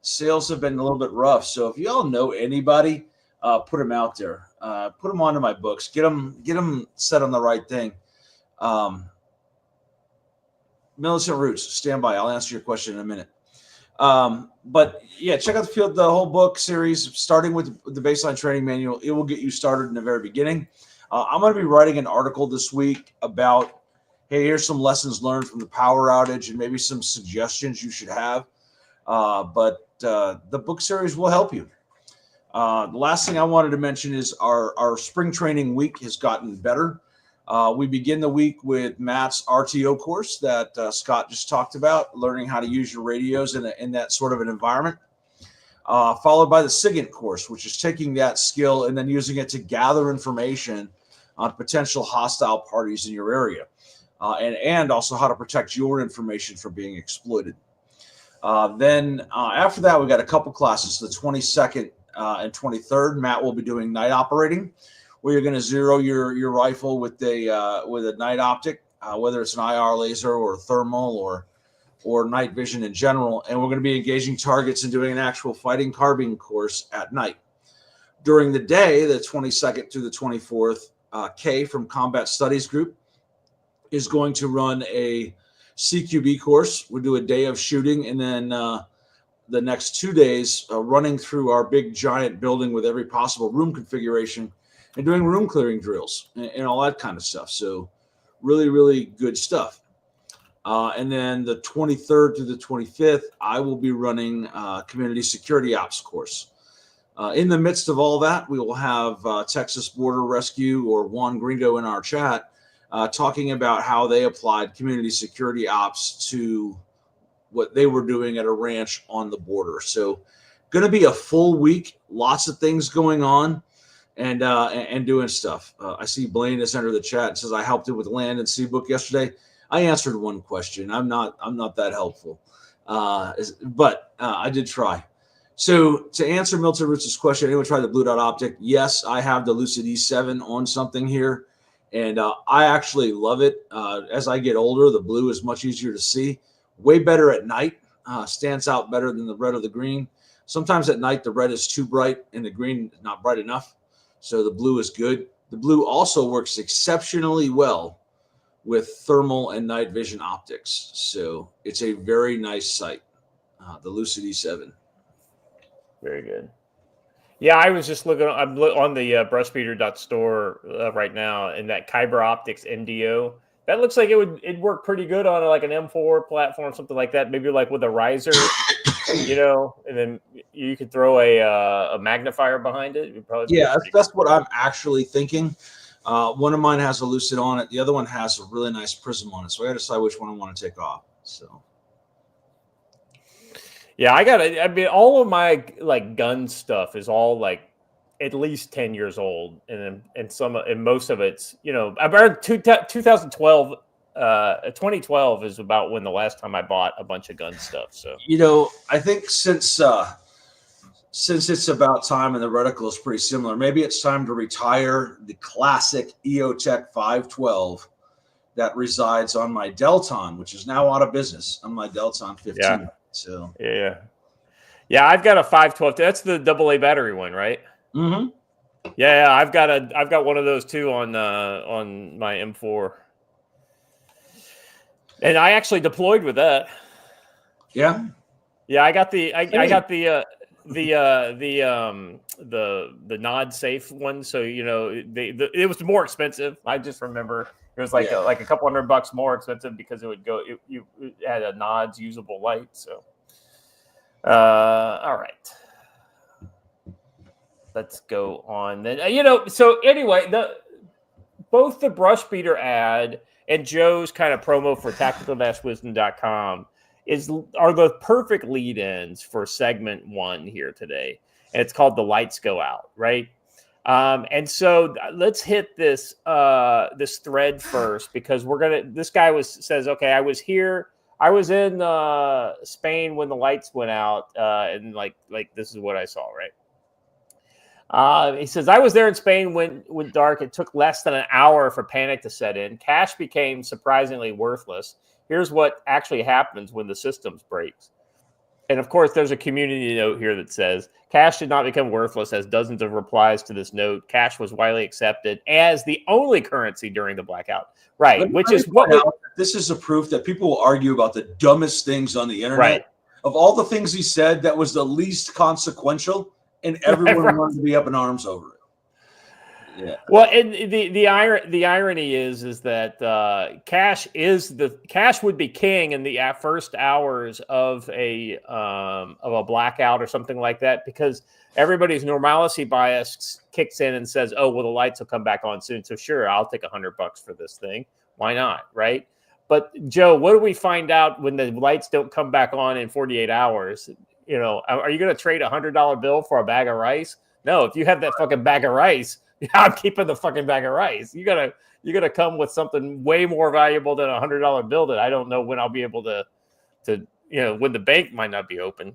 sales have been a little bit rough. So if you all know anybody, put them out there. Put them onto my books. Get them set on the right thing. Militant Roots, stand by. I'll answer your question in a minute. But yeah, check out the whole book series, starting with the baseline training manual. It will get you started in the very beginning. I'm going to be writing an article this week about, hey, here's some lessons learned from the power outage and maybe some suggestions you should have. But the book series will help you. The last thing I wanted to mention is our spring training week has gotten better. We begin the week with Matt's RTO course that Scott just talked about, learning how to use your radios in that sort of an environment, followed by the SIGINT course, which is taking that skill and then using it to gather information on potential hostile parties in your area, and also how to protect your information from being exploited. Then after that, we got a couple classes, the 22nd and 23rd. Matt will be doing night operating, where you're going to zero your rifle with a night optic, whether it's an IR laser or thermal or night vision in general. And we're going to be engaging targets and doing an actual fighting carbine course at night. During the day, the 22nd through the 24th, Kay from Combat Studies Group is going to run a CQB course. We'll do a day of shooting, and then the next 2 days running through our big giant building with every possible room configuration and doing room clearing drills and all that kind of stuff. So really, really good stuff. And then the 23rd to the 25th, I will be running a community security ops course. In the midst of all that, we will have Texas Border Rescue or Juan Gringo in our chat talking about how they applied community security ops to what they were doing at a ranch on the border. So going to be a full week, lots of things going on. And doing stuff. I see Blaine has entered the chat and says, I helped him with Land and Sea Book yesterday. I answered one question. I'm not that helpful, but I did try. So to answer Milton Roots' question, anyone tried the Blue Dot Optic? Yes, I have the Lucid E7 on something here, and I actually love it. As I get older, the blue is much easier to see. Way better at night. stands out better than the red or the green. Sometimes at night, the red is too bright and the green is not bright enough. So the blue is good. The blue also works exceptionally well with thermal and night vision optics. So it's a very nice sight, the Lucid E7. Very good. Yeah, I was just looking. I'm on the brushbeater.store right now, and that Kyber Optics NDO. That looks like it'd work pretty good on like an M4 platform, something like that. Maybe like with a riser, and then you could throw a magnifier behind it. It'd probably that's what I'm actually thinking. One of mine has a Lucid on it. The other one has a really nice prism on it. So I got to decide which one I want to take off. So. Yeah, I mean, all of my like gun stuff is all like at least 10 years old, and most of it's about 2012. 2012 is about when the last time I bought a bunch of gun stuff. So I think since it's about time, and the reticle is pretty similar, maybe it's time to retire the classic EOTech 512 that resides on my Delton, which is now out of business, on my Delton 15. Yeah. So yeah, I've got a 512. That's the AA battery one, right? Mm-hmm. Yeah, I've got one of those too on my M4, and I actually deployed with that. Yeah, I got the nod safe one. So it was more expensive. I just remember it was like a couple $100 more expensive because it had a nods usable light. So all right, let's go on then. So anyway, both the brush beater ad and Joe's kind of promo for tactical-wisdom.com are the perfect lead-ins for segment 1 here today. And it's called The Lights Go Out, right? And so let's hit this thread first, because this guy says, okay, I was in Spain when the lights went out, and like this is what I saw, right? He says, I was there in Spain when dark. It took less than an hour for panic to set in. Cash became surprisingly worthless. Here's what actually happens when the systems breaks. And of course, there's a community note here that says, cash did not become worthless, as dozens of replies to this note. Cash was widely accepted as the only currency during the blackout. Right, which is what this is a proof that people will argue about the dumbest things on the internet. Right. Of all the things he said, that was the least consequential, and everyone wanted to be up in arms over it. Yeah. Well, and the irony is that cash would be king in the first hours of a blackout or something like that, because everybody's normalcy bias kicks in and says, oh, well, the lights will come back on soon, so sure, I'll take $100 for this thing. Why not, right? But Joe, what do we find out when the lights don't come back on in 48 hours? Are you going to trade a $100 bill for a bag of rice? No, if you have that fucking bag of rice, I'm keeping the fucking bag of rice. You gotta come with something way more valuable than a $100 bill that I don't know when I'll be able to when the bank might not be open.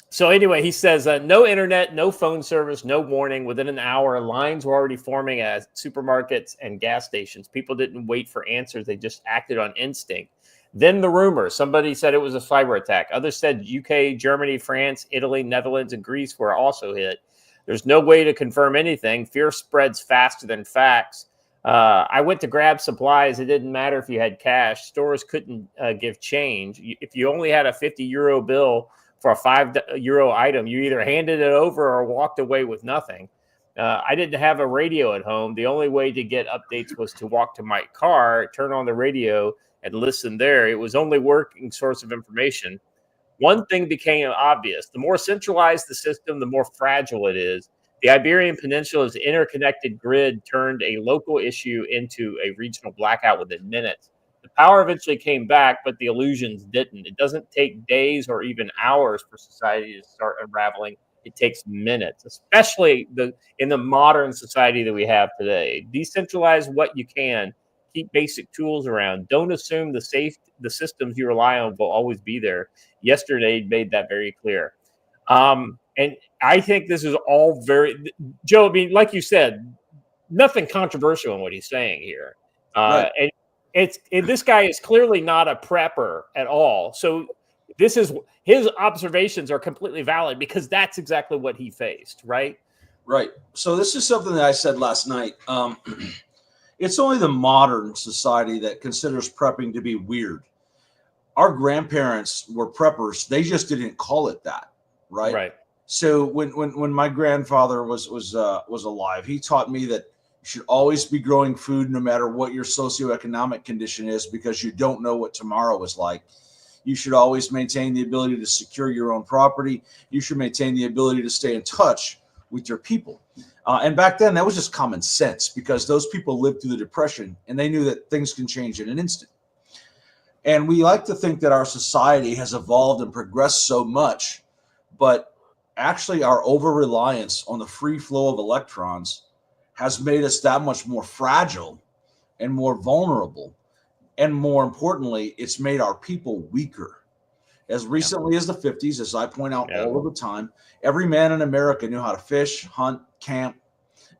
So anyway, he says no internet, no phone service, no warning. Within an hour, lines were already forming at supermarkets and gas stations. People didn't wait for answers; they just acted on instinct. Then the rumor. Somebody said it was a cyber attack. Others said UK, Germany, France, Italy, Netherlands, and Greece were also hit. There's no way to confirm anything. Fear spreads faster than facts. I went to grab supplies. It didn't matter if you had cash. Stores couldn't give change. If you only had a €50 bill for a €5 item, you either handed it over or walked away with nothing. I didn't have a radio at home. The only way to get updates was to walk to my car, turn on the radio, and listen there. It was only working source of information. One thing became obvious. The more centralized the system, the more fragile it is. The Iberian Peninsula's interconnected grid turned a local issue into a regional blackout within minutes. The power eventually came back, but the illusions didn't. It doesn't take days or even hours for society to start unraveling. It takes minutes, especially in the modern society that we have today. Decentralize what you can. Keep basic tools around. Don't assume the systems you rely on will always be there. Yesterday made that very clear. And I think this is all very, Joe, I mean, like you said, nothing controversial in what he's saying here. Right. this guy is clearly not a prepper at all. So his observations are completely valid because that's exactly what he faced, right? Right. So this is something that I said last night. It's only the modern society that considers prepping to be weird. Our grandparents were preppers; they just didn't call it that, right? Right. So when my grandfather was alive, he taught me that you should always be growing food no matter what your socioeconomic condition is, because you don't know what tomorrow is like. You should always maintain the ability to secure your own property. You should maintain the ability to stay in touch with your people. And back then, that was just common sense, because those people lived through the Depression and they knew that things can change in an instant. And we like to think that our society has evolved and progressed so much, but actually our over-reliance on the free flow of electrons has made us that much more fragile and more vulnerable. And more importantly, it's made our people weaker. As recently as the 50s, as I point out all of the time, every man in America knew how to fish, hunt, camp,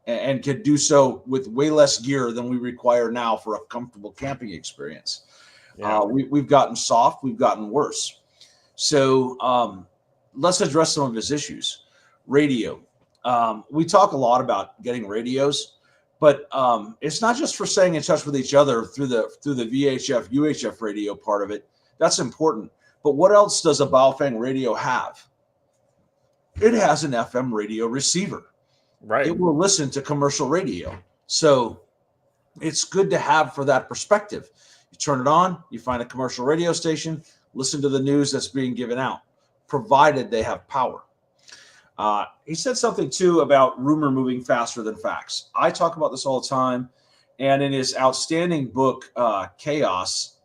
and could do so with way less gear than we require now for a comfortable camping experience. Yeah. We've gotten soft, we've gotten worse. So let's address some of his issues. Radio. We talk a lot about getting radios, but it's not just for staying in touch with each other through the VHF, UHF radio part of it. That's important. But what else does a Baofeng radio have? It has an FM radio receiver. Right. It will listen to commercial radio. So it's good to have for that perspective. You turn it on, you find a commercial radio station, listen to the news that's being given out, provided they have power. He said something, too, about rumor moving faster than facts. I talk about this all the time. And in his outstanding book, Chaos,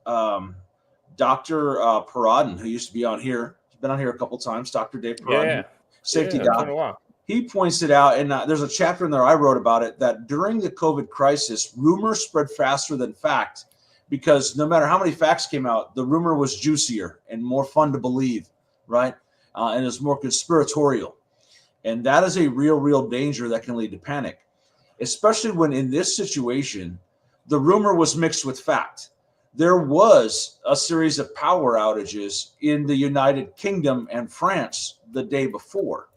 Dr. Preparedness, who used to be on here, he's been on here a couple of times, Dr. Dave Preparedness, safety doc. He points it out, and there's a chapter in there I wrote about it, that during the COVID crisis, rumor spread faster than fact, because no matter how many facts came out, the rumor was juicier and more fun to believe, right? And it's more conspiratorial. And that is a real danger that can lead to panic, especially when in this situation, the rumor was mixed with fact. There was a series of power outages in the United Kingdom and France the day before,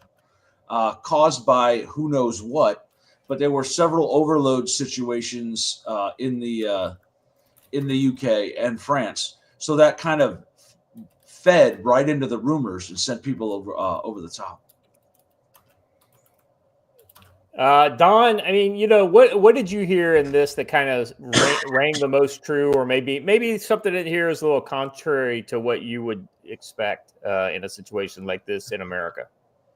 caused by who knows what, but there were several overload situations in the UK and France. So that kind of fed right into the rumors and sent people over the top. Don, I mean, what did you hear in this that kind of rang the most true, or maybe something in here is a little contrary to what you would expect in a situation like this in America?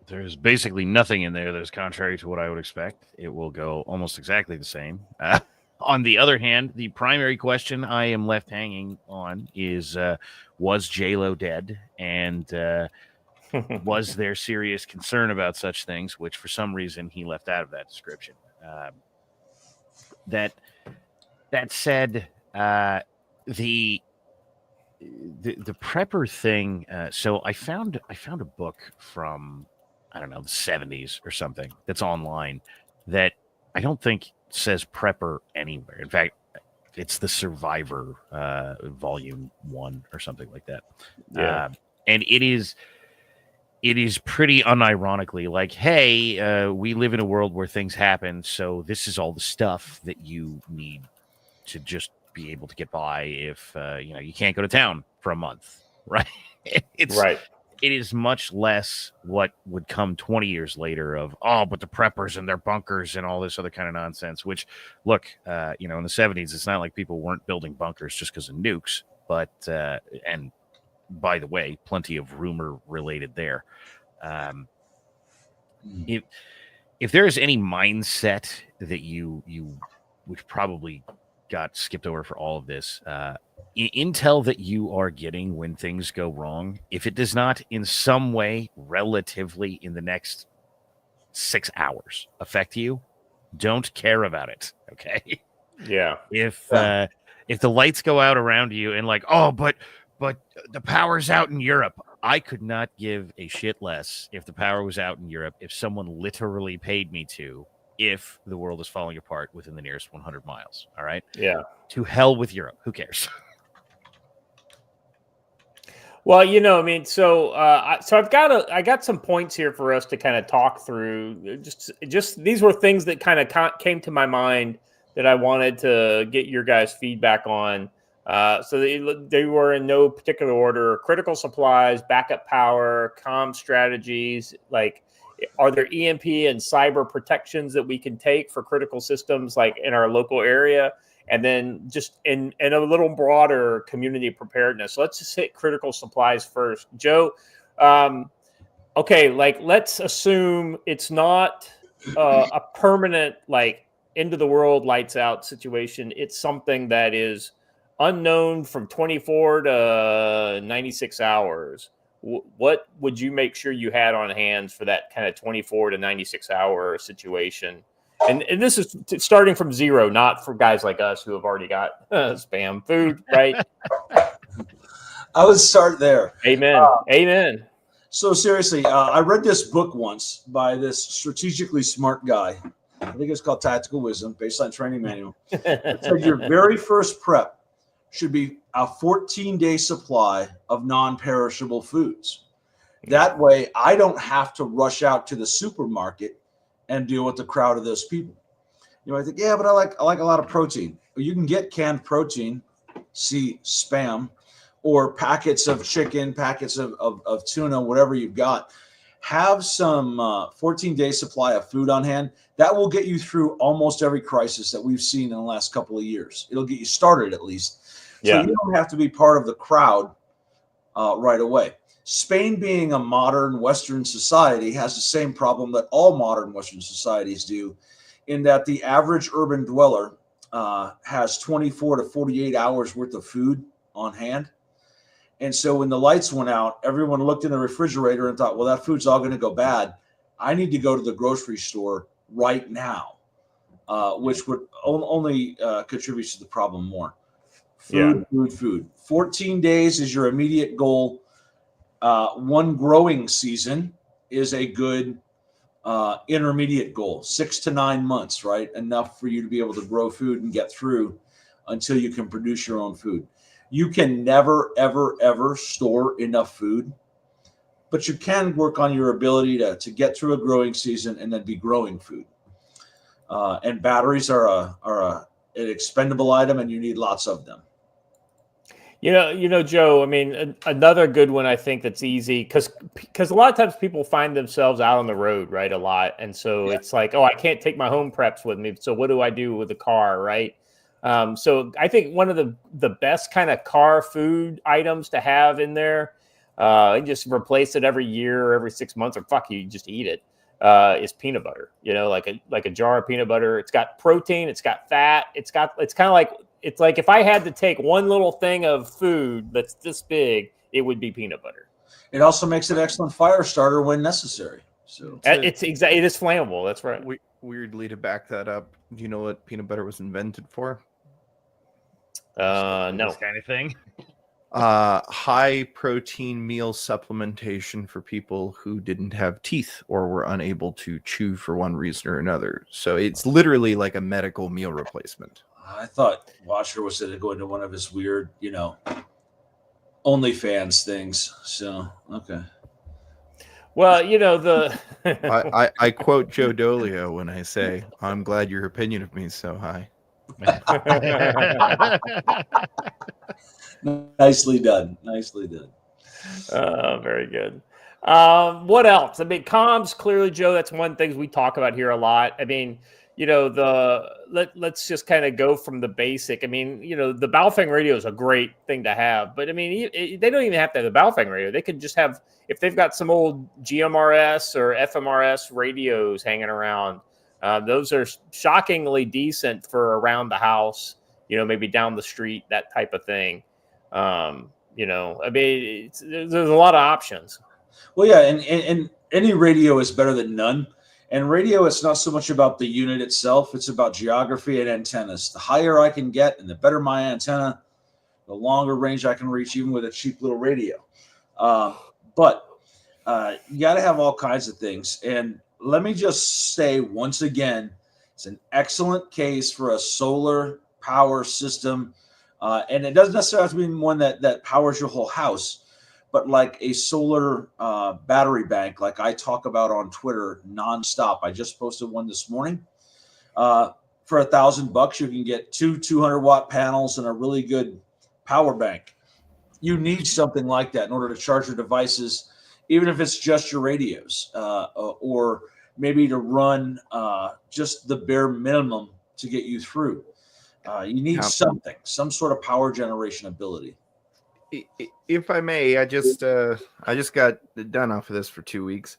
There's basically nothing in there that's contrary to what I would expect. It will go almost exactly the same. On the other hand, the primary question I am left hanging on is, was J-Lo dead? And was there serious concern about such things, which for some reason he left out of that description. That said, the prepper thing. So I found a book from, I don't know, the 70s or something that's online that I don't think says prepper anywhere. In fact, it's the Survivor Volume 1 or something like that. Yeah. And it is pretty unironically like, hey, we live in a world where things happen, so this is all the stuff that you need to just be able to get by if you can't go to town for a month, right? It is much less what would come 20 years later of, but the preppers and their bunkers and all this other kind of nonsense, which, look, in the 70s, it's not like people weren't building bunkers just because of nukes, but, and by the way, plenty of rumor related there. If there is any mindset that you which probably got skipped over for all of this, intel that you are getting when things go wrong, if it does not in some way relatively in the next 6 hours affect you, don't care about it. Okay. Yeah. If the lights go out around you and like, but the power's out in Europe, I could not give a shit less if the power was out in Europe, if someone literally paid me to, if the world is falling apart within the nearest 100 miles. All right. Yeah. To hell with Europe. Who cares? Well, I mean, so I got some points here for us to kind of talk through. Just these were things that kind of came to my mind that I wanted to get your guys' feedback on. So they were in no particular order: critical supplies, backup power, comm strategies. Like, are there EMP and cyber protections that we can take for critical systems, like in our local area? And then just in a little broader community preparedness. So let's just hit critical supplies first. Joe, okay, like let's assume it's not a permanent, like, end of the world, lights out situation. It's something that is unknown from 24 to 96 hours. What would you make sure you had on hand for that kind of 24 to 96 hour situation? And this is starting from zero, not for guys like us who have already got spam food, right? I would start there. Amen. Amen. So seriously, I read this book once by this strategically smart guy. I think it's called Tactical Wisdom, Baseline Training Manual. It said your very first prep should be a 14-day supply of non-perishable foods. That way, I don't have to rush out to the supermarket and deal with the crowd of those people. I think, yeah, but I like a lot of protein. Well, you can get canned protein, see Spam, or packets of chicken, packets of tuna, whatever you've got. Have some 14-day supply of food on hand. That will get you through almost every crisis that we've seen in the last couple of years. It'll get you started at least. So you don't have to be part of the crowd right away. Spain, being a modern Western society, has the same problem that all modern Western societies do, in that the average urban dweller has 24 to 48 hours worth of food on hand. And so when the lights went out, everyone looked in the refrigerator and thought, well, that food's all going to go bad. I need to go to the grocery store right now, which would only contribute to the problem more. Food. 14 days is your immediate goal. One growing season is a good intermediate goal, 6 to 9 months, right? Enough for you to be able to grow food and get through until you can produce your own food. You can never, ever, ever store enough food, but you can work on your ability to get through a growing season and then be growing food. And batteries are an expendable item, and you need lots of them. Joe, I mean, another good one, I think, that's easy because a lot of times people find themselves out on the road, right, a lot. And so it's like, oh, I can't take my home preps with me. So what do I do with the car, right? So I think one of the best kind of car food items to have in there, and just replace it every year, every 6 months, or fuck you just eat it, is peanut butter. Like a jar of peanut butter. It's got protein, it's got fat, it's kind of like, it's like if I had to take one little thing of food that's this big, it would be peanut butter. It also makes an excellent fire starter when necessary. So it is flammable. That's right. Weirdly, to back that up, do you know what peanut butter was invented for? No. This kind of thing. High protein meal supplementation for people who didn't have teeth or were unable to chew for one reason or another. So it's literally like a medical meal replacement. I thought Washer was going to go into one of his weird, OnlyFans things. So, okay. Well, I quote Joe Dolio when I say, I'm glad your opinion of me is so high. Nicely done. Very good. What else? I mean, comms, clearly, Joe, that's one thing we talk about here a lot. I mean, let's just kind of go from the basic. I mean, the Baofeng radio is a great thing to have, but I mean, they don't even have to have the Baofeng radio. They could just have, if they've got some old GMRS or FMRS radios hanging around, those are shockingly decent for around the house, maybe down the street, that type of thing. I mean, there's a lot of options. Well, yeah, and any radio is better than none. And radio, it's not so much about the unit itself. It's about geography and antennas. The higher I can get and the better my antenna, the longer range I can reach, even with a cheap little radio. But you got to have all kinds of things. And let me just say once again It's an excellent case for a solar power system. And it doesn't necessarily have to be one that powers your whole house, but like a solar battery bank, like I talk about on Twitter nonstop. I just posted one this morning. For $1,000, you can get two 200-watt panels and a really good power bank. You need something like that in order to charge your devices, even if it's just your radios, or maybe to run just the bare minimum to get you through. You need something, some sort of power generation ability. If I may, I just got done off of this for 2 weeks.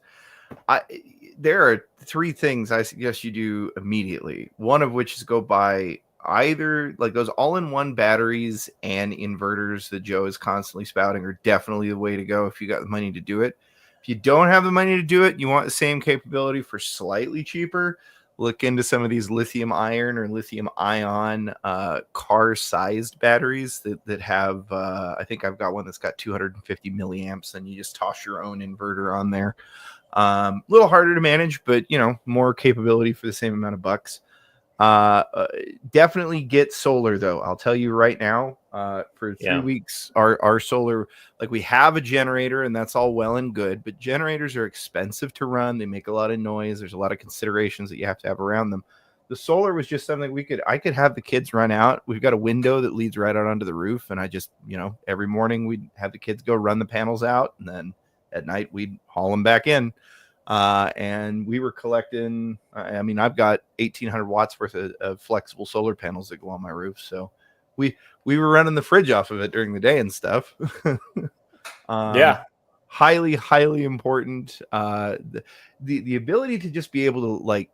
There are 3 things I suggest you do immediately. One of which is go buy either like those all-in-one batteries and inverters that Joe is constantly spouting are definitely the way to go if you got the money to do it. If you don't have the money to do it, you want the same capability for slightly cheaper, look into some of these lithium ion or lithium ion car-sized batteries that have, I think I've got one that's got 250 milliamps, and you just toss your own inverter on there. A little harder to manage, but more capability for the same amount of bucks. Definitely get solar though. I'll tell you right now, for 3 weeks, our solar, like we have a generator and that's all well and good, but generators are expensive to run. They make a lot of noise. There's a lot of considerations that you have to have around them. The solar was just something I could have the kids run out. We've got a window that leads right out onto the roof. And I just, every morning we'd have the kids go run the panels out. And then at night we'd haul them back in. And we were collecting, I've got 1,800 watts worth of flexible solar panels that go on my roof. So we were running the fridge off of it during the day and stuff. Highly, highly important. The ability to just be able to, like,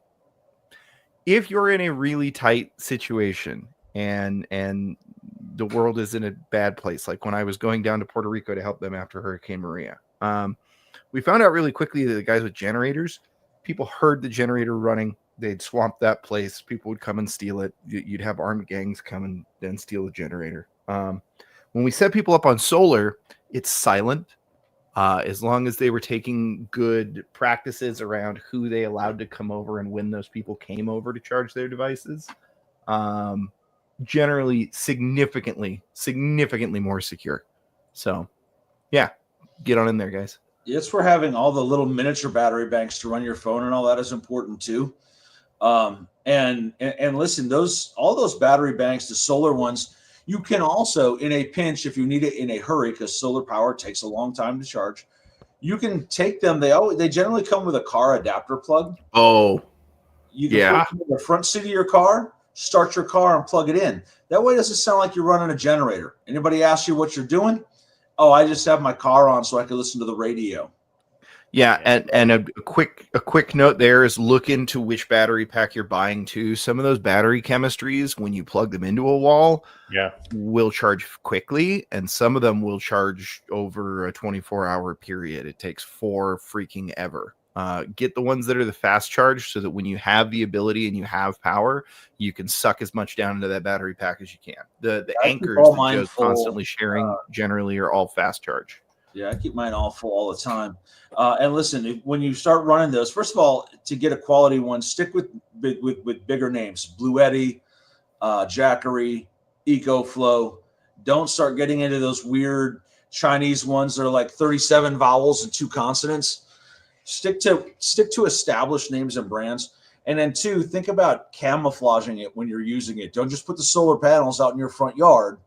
if you're in a really tight situation and the world is in a bad place, like when I was going down to Puerto Rico to help them after Hurricane Maria, we found out really quickly that the guys with generators, people heard the generator running. They'd swamp that place. People would come and steal it. You'd have armed gangs come and then steal the generator. When we set people up on solar, it's silent. As long as they were taking good practices around who they allowed to come over and when those people came over to charge their devices, generally significantly more secure. So, yeah, get on in there, guys. It's for having all the little miniature battery banks to run your phone and all that is important too. And listen, all those battery banks, the solar ones, you can also, in a pinch, if you need it in a hurry, because solar power takes a long time to charge, you can take them. They generally come with a car adapter plug. Oh, you can put them in the front seat of your car, start your car, and plug it in. That way, it doesn't sound like you're running a generator. Anybody ask you what you're doing? Oh, I just have my car on so I can listen to the radio. Yeah, and a quick note there is look into which battery pack you're buying too. Some of those battery chemistries, when you plug them into a wall, will charge quickly, and some of them will charge over a 24-hour period. It takes freaking ever. Get the ones that are the fast charge so that when you have the ability and you have power, you can suck as much down into that battery pack as you can. The anchors that Joe's constantly sharing generally are all fast charge. Yeah, I keep mine all full all the time. And listen, when you start running those, first of all, to get a quality one, stick with bigger names: Blue Eddy, Jackery, EcoFlow. Don't start getting into those weird Chinese ones that are like 37 vowels and 2 consonants. Stick to established names and brands. And then 2, think about camouflaging it when you're using it. Don't just put the solar panels out in your front yard.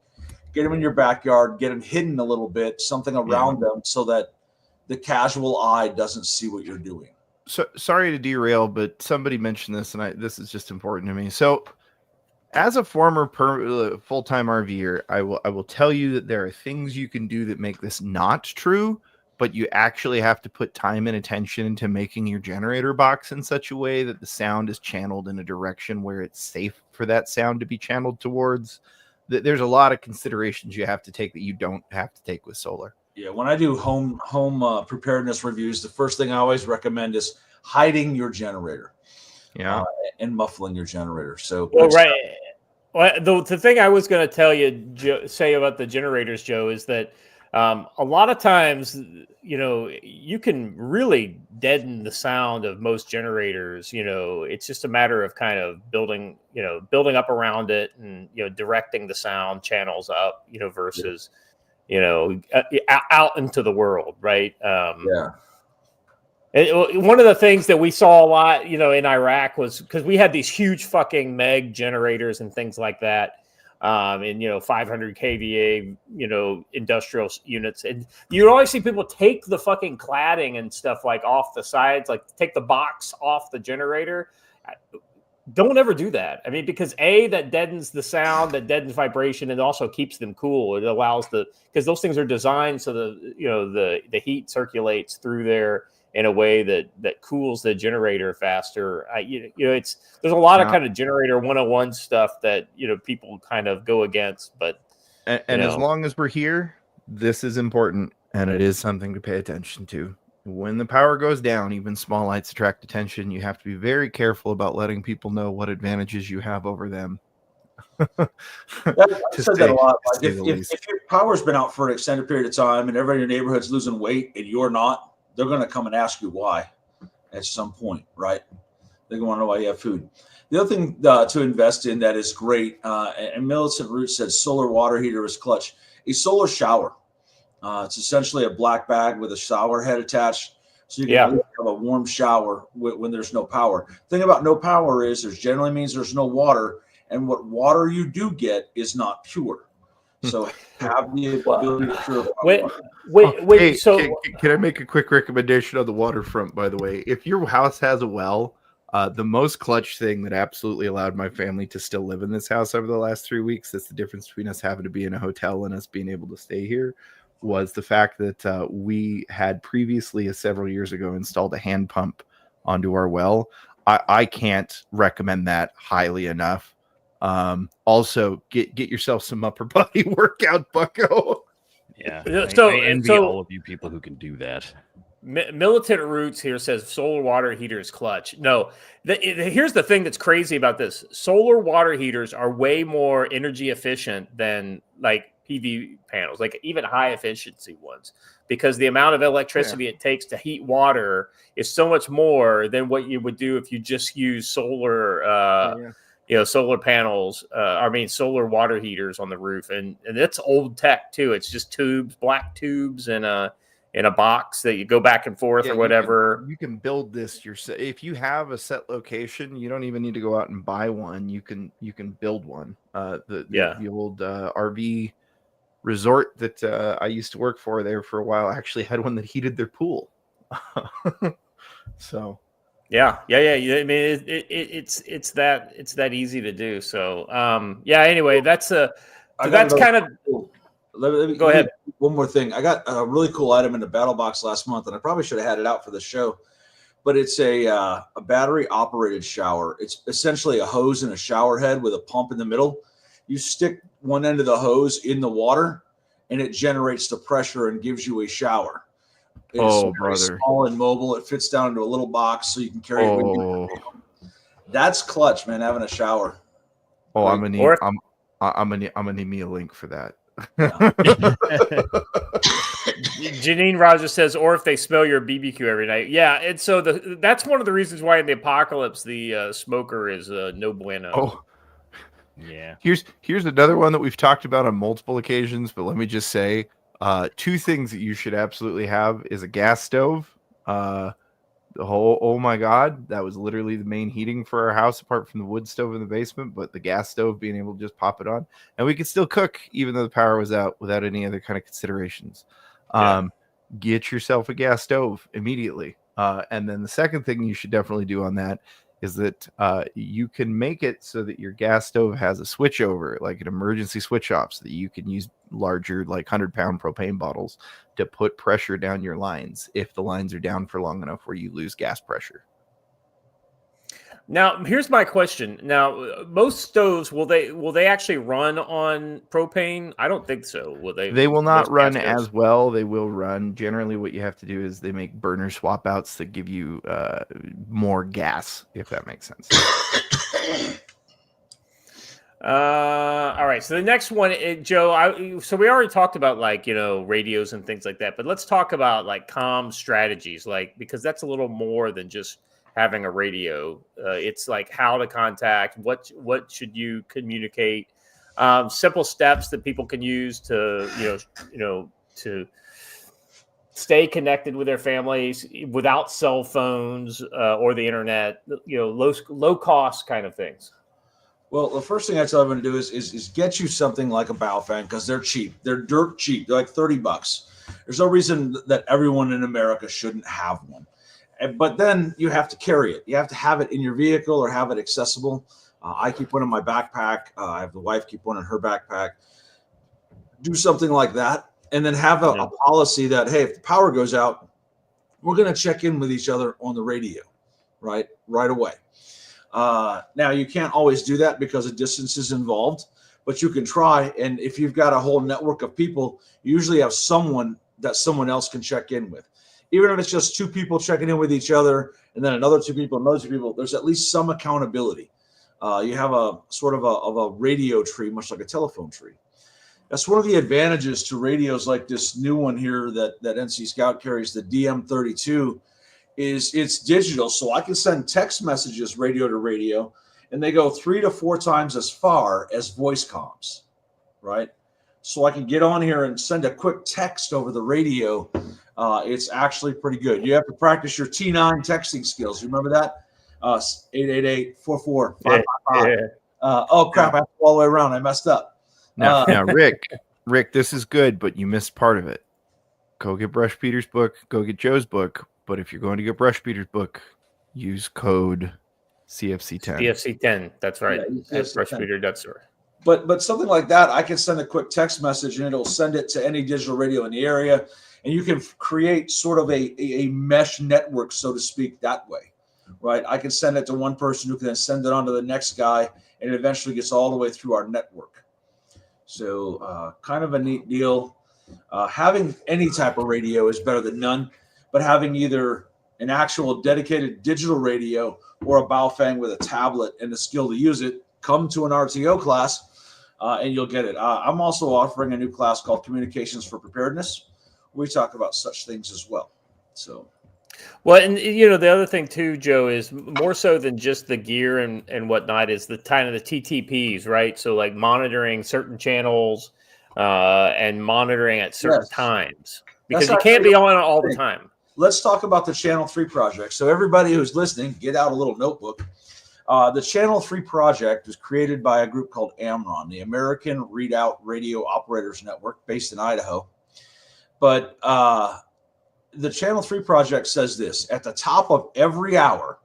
Get them in your backyard, get them hidden a little bit, something around them so that the casual eye doesn't see what you're doing. So sorry to derail, but somebody mentioned this, and this is just important to me. So as a former full-time RVer, I will tell you that there are things you can do that make this not true, but you actually have to put time and attention into making your generator box in such a way that the sound is channeled in a direction where it's safe for that sound to be channeled towards. There's a lot of considerations you have to take that you don't have to take with solar. Yeah, when I do home preparedness reviews, the first thing I always recommend is hiding your generator. Yeah, and muffling your generator. So, right. Well, the thing I was going to tell you, Joe, say about the generators, Joe, is that A lot of times, you can really deaden the sound of most generators. It's just a matter of kind of building up around it and, directing the sound channels up, versus, out into the world. Right. Yeah. And one of the things that we saw a lot, in Iraq was because we had these huge fucking meg generators and things like that. And 500 kVA, industrial units, and you would always see people take the fucking cladding and stuff like off the sides, like take the box off the generator. Don't ever do that. I mean, because that deadens the sound, that deadens vibration, and also keeps them cool. It allows because those things are designed so the heat circulates through there in a way that cools the generator faster. There's a lot of kind of generator 101 stuff that people kind of go against, but and as long as we're here, this is important, and it is something to pay attention to. When the power goes down, even small lights attract attention. You have to be very careful about letting people know what advantages you have over them. I've said that a lot. Like if your power's been out for an extended period of time and everybody in your neighborhood's losing weight and you're not, they're going to come and ask you why at some point, right? They're going to want to know why you have food. The other thing to invest in that is great, and Militant Roots said solar water heater is clutch. A solar shower. It's essentially a black bag with a shower head attached, so you can have a warm shower when there's no power. The thing about no power is there's generally means there's no water, and what water you do get is not pure. So have the ability to purify water. So can I make a quick recommendation on the waterfront, by the way? If your house has a well, the most clutch thing that absolutely allowed my family to still live in this house over the last 3 weeks, that's the difference between us having to be in a hotel and us being able to stay here, was the fact that we had previously, several years ago, installed a hand pump onto our well. I can't recommend that highly enough. Also, get yourself some upper body workout, bucko. Yeah, I envy all of you people who can do that. Militant Roots here says solar water heaters clutch. No, here's the thing that's crazy about this. Solar water heaters are way more energy efficient than like PV panels, like even high efficiency ones, because the amount of electricity it takes to heat water is so much more than what you would do if you just use solar solar panels, solar water heaters on the roof. And it's old tech too. It's just tubes, black tubes in a box that you go back and forth or whatever. You can build this yourself. If you have a set location, you don't even need to go out and buy one. You can build one. The old RV resort that I used to work for there for a while actually had one that heated their pool. So Yeah. I mean, it's that easy to do. So, Anyway, that's kind of. Go ahead. One more thing. I got a really cool item in the battle box last month, and I probably should have had it out for the show. But it's a battery operated shower. It's essentially a hose and a shower head with a pump in the middle. You stick one end of the hose in the water, and it generates the pressure and gives you a shower. It's very small and mobile. It fits down into a little box, so you can carry it with you. That's clutch, man. Having a shower. Oh, I'm gonna need me a link for that. Janine Rogers says, or if they smell your BBQ every night. Yeah, and so that's one of the reasons why in the apocalypse the smoker is no bueno. Oh, yeah. Here's another one that we've talked about on multiple occasions, but let me just say, two things that you should absolutely have is a gas stove. Oh my God, that was literally the main heating for our house, apart from the wood stove in the basement. But the gas stove, being able to just pop it on, and we could still cook even though the power was out without any other kind of considerations. Get yourself a gas stove immediately. And then the second thing you should definitely do on that is that you can make it so that your gas stove has a switch over, like an emergency switch off, so that you can use larger, like 100-pound propane bottles to put pressure down your lines if the lines are down for long enough where you lose gas pressure. Now, here's my question. Now, most stoves, will they actually run on propane? I don't think so. Will they? They will not run as well. They will run. Generally, what you have to do is they make burner swap outs that give you more gas, if that makes sense. All right. So the next one, Joe. So we already talked about like radios and things like that, but let's talk about like comm strategies, like because that's a little more than just having a radio. It's like how to contact, what should you communicate, simple steps that people can use to to stay connected with their families without cell phones or the internet. Low cost kind of things. Well, the first thing I tell everyone to do is get you something like a Baofeng because they're cheap. They're dirt cheap. They're like $30. There's no reason that everyone in America shouldn't have one. But then you have to carry it. You have to have it in your vehicle or have it accessible. I keep one in my backpack. I have the wife keep one in her backpack. Do something like that. And then have a policy that, hey, if the power goes out, we're going to check in with each other on the radio, right away. Now, you can't always do that because of distance involved, but you can try. And if you've got a whole network of people, you usually have someone that someone else can check in with. Even if it's just two people checking in with each other and then another two people, there's at least some accountability. You have a sort of a radio tree, much like a telephone tree. That's one of the advantages to radios like this new one here that NC Scout carries, the DM32, is it's digital. So I can send text messages radio to radio, and they go 3 to 4 times as far as voice comms, right? So I can get on here and send a quick text over the radio. It's actually pretty good. You have to practice your T9 texting skills. You remember that? 888-44-555. Oh, crap. I have to go all the way around. I messed up. Now, Rick, this is good, but you missed part of it. Go get Brush Peter's book. Go get Joe's book. But if you're going to get Brush Peter's book, use code CFC10. CFC10. That's right. That's brushpeter.store. But something like that, I can send a quick text message and it'll send it to any digital radio in the area. And you can create sort of a mesh network, so to speak, that way, right? I can send it to one person who can then send it on to the next guy, and it eventually gets all the way through our network. So kind of a neat deal. Having any type of radio is better than none, but having either an actual dedicated digital radio or a Baofeng with a tablet and the skill to use it, come to an RTO class and you'll get it. I'm also offering a new class called Communications for Preparedness. We talk about such things as well. So, well, and the other thing too, Joe, is more so than just the gear and whatnot is the kind of the TTPs, right? So like monitoring certain channels and monitoring at certain times because you can't be on all the time. Let's talk about the Channel 3 project. So everybody who's listening, get out a little notebook. The Channel 3 project was created by a group called AMRON, the American Readout Radio Operators Network, based in Idaho. But the Channel 3 project says this: at the top of every hour,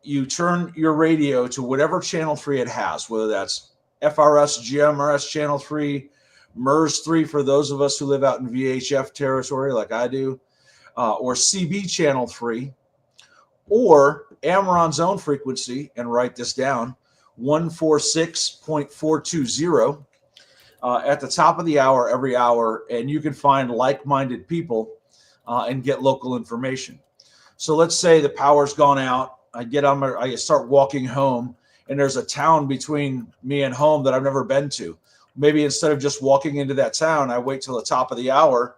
you turn your radio to whatever Channel 3 it has, whether that's FRS, GMRS Channel 3, MERS 3 for those of us who live out in VHF territory like I do, or CB Channel 3, or Amron's own frequency, and write this down, 146.420. At the top of the hour, every hour, and you can find like-minded people and get local information. So let's say the power's gone out. I start walking home, and there's a town between me and home that I've never been to. Maybe instead of just walking into that town, I wait till the top of the hour.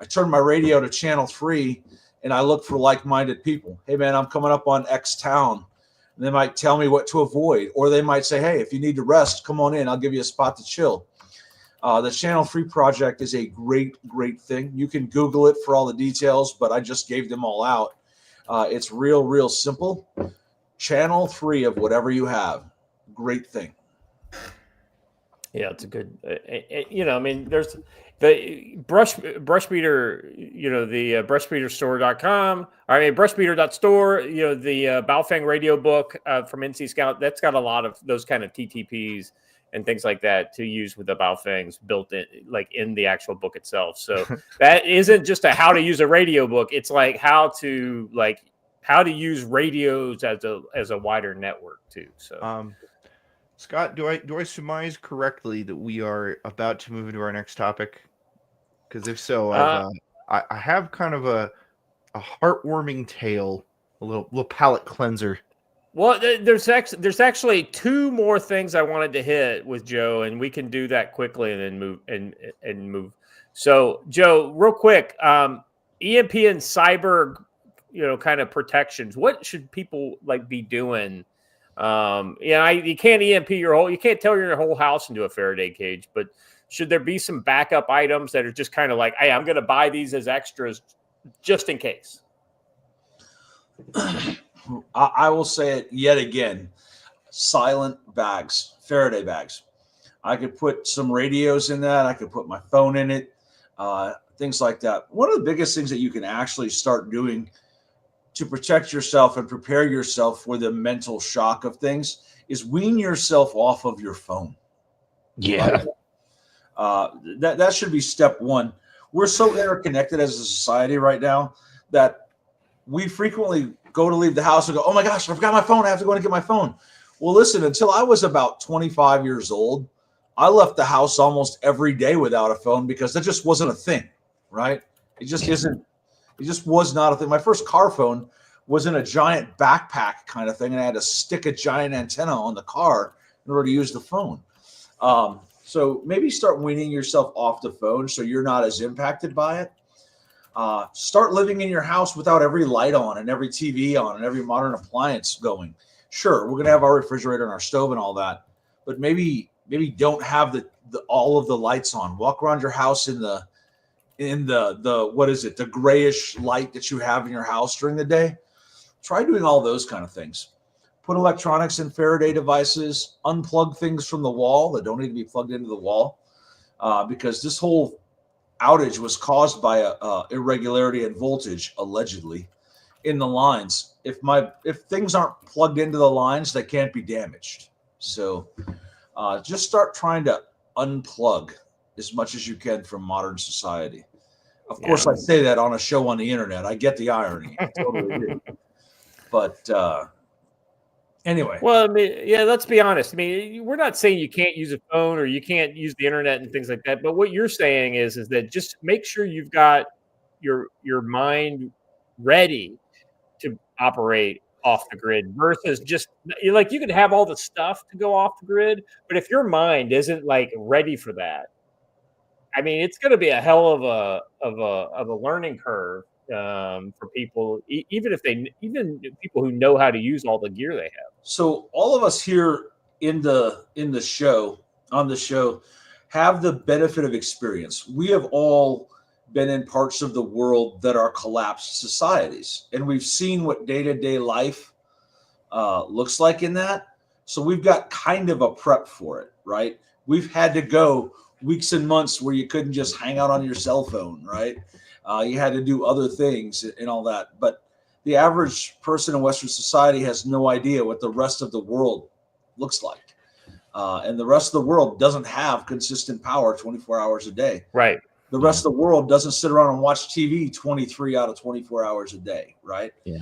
I turn my radio to Channel 3, and I look for like-minded people. Hey, man, I'm coming up on X town. And they might tell me what to avoid, or they might say, hey, if you need to rest, come on in. I'll give you a spot to chill. The Channel 3 project is a great, great thing. You can Google it for all the details, but I just gave them all out. It's real simple. Channel 3 of whatever you have. Great thing. Yeah, it's a good, I mean, there's the brushbeater, the brushbeaterstore.com, brushbeater.store, the Baofeng radio book from NC Scout, that's got a lot of those kind of TTPs and things like that to use with the Baofengs built in, like in the actual book itself. So that isn't just a how to use a radio book. It's like how to use radios as a wider network too. So, Scott, do I surmise correctly that we are about to move into our next topic? Because if so, I have kind of a heartwarming tale, a little palate cleanser. Well, there's actually two more things I wanted to hit with Joe, and we can do that quickly and then move and move. So, Joe, real quick, EMP and cyber, kind of protections. What should people be doing? You can't EMP you can't tell your whole house into a Faraday cage, but should there be some backup items that are just kind of like, hey, I'm going to buy these as extras just in case? I will say it yet again. Silent bags, Faraday bags. I could put some radios in that. I could put my phone in it, things like that. One of the biggest things that you can actually start doing to protect yourself and prepare yourself for the mental shock of things is wean yourself off of your phone. Yeah. That should be step one. We're so interconnected as a society right now that we frequently go to leave the house and go, oh my gosh, I forgot my phone. I have to go and get my phone. Well, listen, until I was about 25 years old, I left the house almost every day without a phone because that just wasn't a thing, right? It just isn't. It just was not a thing. My first car phone was in a giant backpack kind of thing, and I had to stick a giant antenna on the car in order to use the phone. So maybe start weaning yourself off the phone so you're not as impacted by it. Start living in your house without every light on and every TV on and every modern appliance going. Sure, we're going to have our refrigerator and our stove and all that, but maybe don't have the all of the lights on. Walk around your house in the what is it, the grayish light that you have in your house during the day. Try doing all those kind of things. Put electronics in Faraday devices, unplug things from the wall that don't need to be plugged into the wall, because this whole outage was caused by a irregularity in voltage, allegedly, in the lines. If things aren't plugged into the lines, they can't be damaged. So just start trying to unplug as much as you can from modern society. Of course, I say that on a show on the internet. I get the irony. I totally do. But anyway. Well, I mean, let's be honest. I mean, we're not saying you can't use a phone or you can't use the internet and things like that. But what you're saying is that just make sure you've got your mind ready to operate off the grid versus just you can have all the stuff to go off the grid, but if your mind isn't ready for that, I mean, it's going to be a hell of a learning curve for people, even people who know how to use all the gear they have. So all of us here on the show have the benefit of experience. We have all been in parts of the world that are collapsed societies, and we've seen what day-to-day life looks like in that. So we've got kind of a prep for it, right? We've had to go weeks and months where you couldn't just hang out on your cell phone, right? You had to do other things and all that. But the average person in Western society has no idea what the rest of the world looks like. And the rest of the world doesn't have consistent power 24 hours a day. Right. The rest of the world doesn't sit around and watch TV 23 out of 24 hours a day, right? Yeah.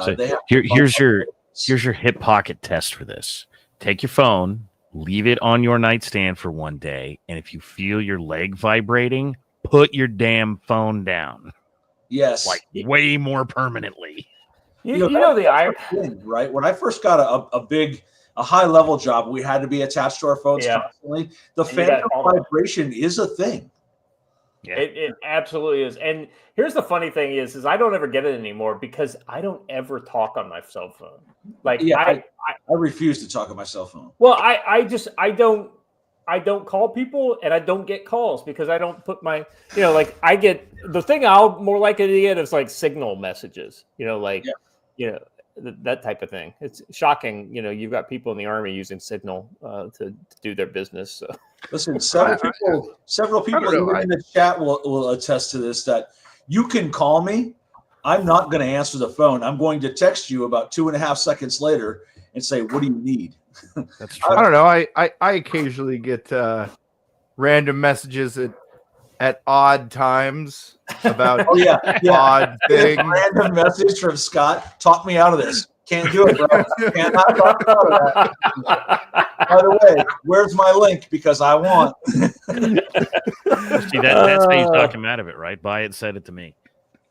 So here's your hip pocket test for this. Take your phone, leave it on your nightstand for one day, and if you feel your leg vibrating, put your damn phone down. Yes. Way more permanently. You know the irony, right? When I first got a high level job, we had to be attached to our phones constantly. The phantom vibration is a thing. Yeah. It absolutely is. And here's the funny thing is I don't ever get it anymore because I don't ever talk on my cell phone. I refuse to talk on my cell phone. Well, I don't call people and I don't get calls because I don't put my, I get the thing I'll more likely to get is signal messages, that type of thing. It's shocking. You've got people in the Army using Signal to do their business. So. Listen, several people even in the chat will attest to this, that you can call me. I'm not going to answer the phone. I'm going to text you about 2.5 seconds later and say, what do you need? That's true. I don't know. I occasionally get random messages at odd times about odd things. Random message from Scott. Talk me out of this. Can't do it, bro. Cannot talk about that. By the way, where's my link? Because I want. See, that's how you talk him out of it, right? Buy it, said it to me.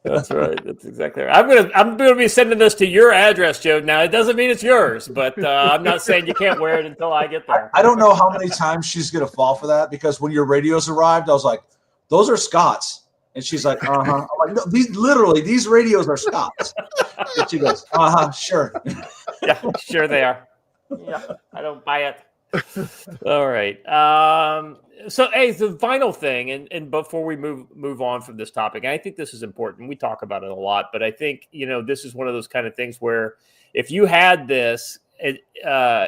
That's right. That's exactly right. I'm gonna be sending this to your address, Joe. Now it doesn't mean it's yours, but I'm not saying you can't wear it until I get there. I don't know how many times she's gonna fall for that, because when your radios arrived, I was like, "Those are Scott's," and she's like, "Uh huh." I'm like, "No, these radios are Scott's." And she goes, "Uh huh, sure." Yeah, sure they are. Yeah, I don't buy it. All right. So, hey, the final thing, and before we move on from this topic, I think this is important. We talk about it a lot, but I think this is one of those kind of things where if you had this in an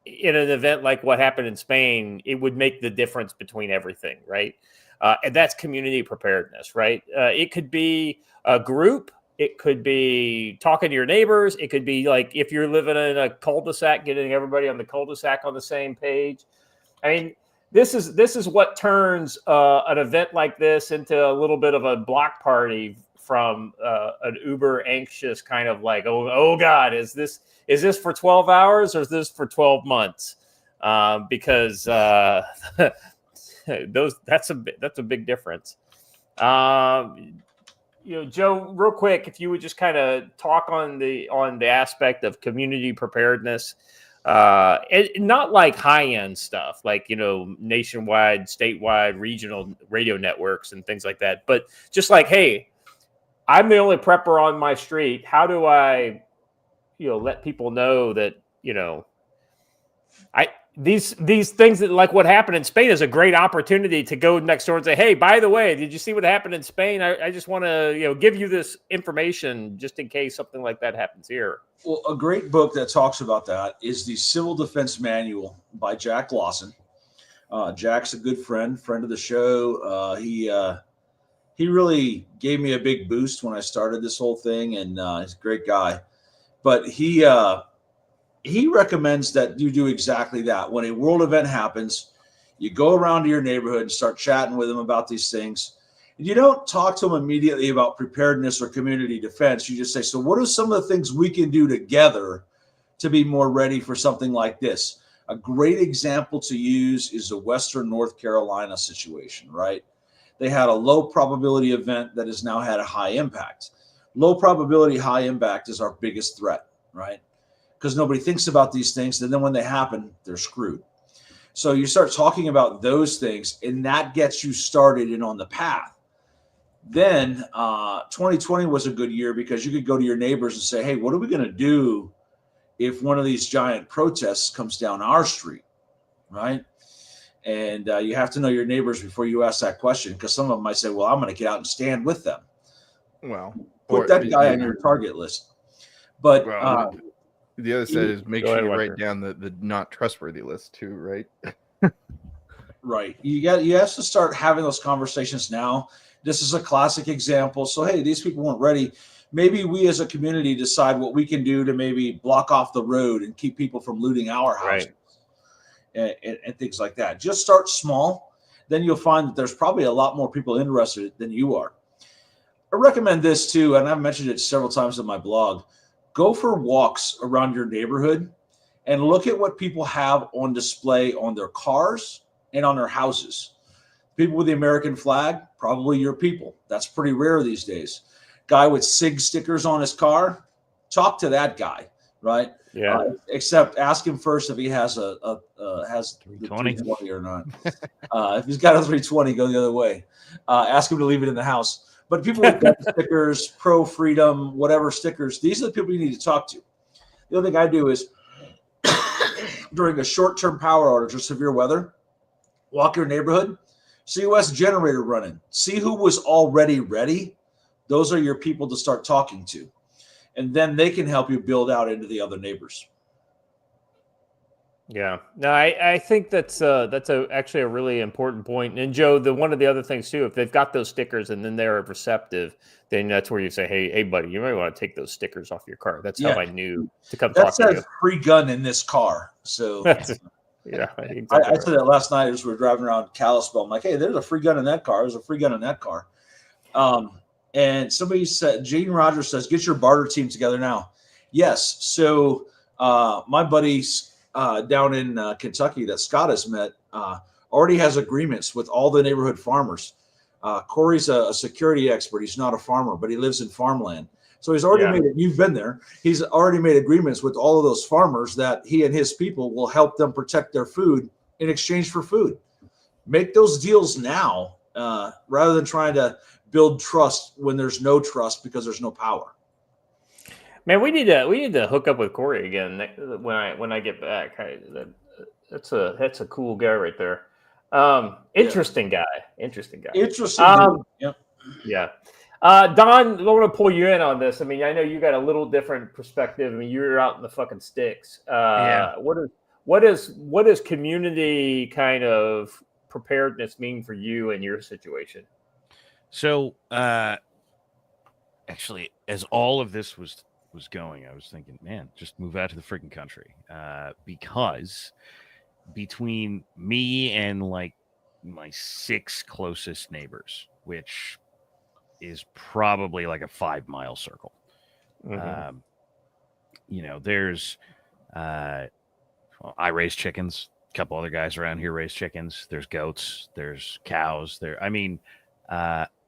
event like what happened in Spain, it would make the difference between everything, right? And that's community preparedness, right? It could be a group. It could be talking to your neighbors. It could be like if you're living in a cul-de-sac, getting everybody on the cul-de-sac on the same page. I mean, this is what turns an event like this into a little bit of a block party from an uber anxious kind of like, oh God, is this for 12 hours or is this for 12 months? Because that's a big difference. Joe, real quick, if you would just kind of talk on the aspect of community preparedness, and not like high end stuff, like nationwide, statewide, regional radio networks and things like that, but just like, hey, I'm the only prepper on my street. How do I, let people know that these things that like what happened in Spain is a great opportunity to go next door and say, hey, by the way, did you see what happened in Spain? I just want to, give you this information just in case something like that happens here. Well, a great book that talks about that is the Civil Defense Manual by Jack Lawson. Jack's a good friend of the show. He really gave me a big boost when I started this whole thing, and he's a great guy. But he recommends that you do exactly that. When a world event happens, you go around to your neighborhood and start chatting with them about these things. And you don't talk to them immediately about preparedness or community defense. You just say, so what are some of the things we can do together to be more ready for something like this? A great example to use is the Western North Carolina situation, right? They had a low probability event that has now had a high impact. Low probability, high impact is our biggest threat, right? Because nobody thinks about these things. And then when they happen, they're screwed. So you start talking about those things, and that gets you started and on the path. Then 2020 was a good year because you could go to your neighbors and say, hey, what are we going to do if one of these giant protests comes down our street, right? And you have to know your neighbors before you ask that question, because some of them might say, well, I'm going to get out and stand with them. Well, put that guy on your target list. But the other side is make sure you write down the not trustworthy list too, right? Right. You have to start having those conversations now. This is a classic example. So, hey, these people weren't ready. Maybe we as a community decide what we can do to maybe block off the road and keep people from looting our houses, right, and things like that. Just start small. Then you'll find that there's probably a lot more people interested than you are. I recommend this too, and I've mentioned it several times in my blog. Go for walks around your neighborhood and look at what people have on display on their cars and on their houses. People with the American flag, probably your people. That's pretty rare these days. Guy with SIG stickers on his car, talk to that guy, right? Yeah. Except ask him first if he has has 320 or not. If he's got a 320, go the other way. Ask him to leave it in the house. But people with gun stickers, pro-freedom, whatever stickers, these are the people you need to talk to. The other thing I do is during a short-term power outage or severe weather, walk your neighborhood, see who has a generator running, see who was already ready. Those are your people to start talking to. And then they can help you build out into the other neighbors. Yeah, no, I think that's actually a really important point. And Joe, one of the other things too, if they've got those stickers and then they're receptive, then that's where you say, hey, buddy, you might want to take those stickers off your car. That's how I knew to come talk to you. That says free gun in this car. So yeah, exactly I said that last night as we were driving around Kalispell. I'm like, hey, there's a free gun in that car. There's a free gun in that car. And somebody said, Gene Rogers says, get your barter team together now. Yes. So my buddies down in Kentucky that Scott has met already has agreements with all the neighborhood farmers. Corey's a security expert. He's not a farmer, but he lives in farmland. So he's already made it. You've been there. He's already made agreements with all of those farmers that he and his people will help them protect their food in exchange for food. Make those deals now rather than trying to build trust when there's no trust because there's no power. Man, we need to hook up with Corey again when I get back. That's a cool guy right there. Interesting guy. Interesting. Yep. Yeah. Don, I want to pull you in on this. I mean, I know you got a little different perspective. I mean, you're out in the fucking sticks. What does community kind of preparedness mean for you in your situation? So, actually, as all of this was going, I was thinking, man, just move out to the freaking country. Because between me and like my 6 closest neighbors, which is probably like a 5-mile circle. Mm-hmm. There's I raise chickens. A couple other guys around here raise chickens. There's goats. There's cows.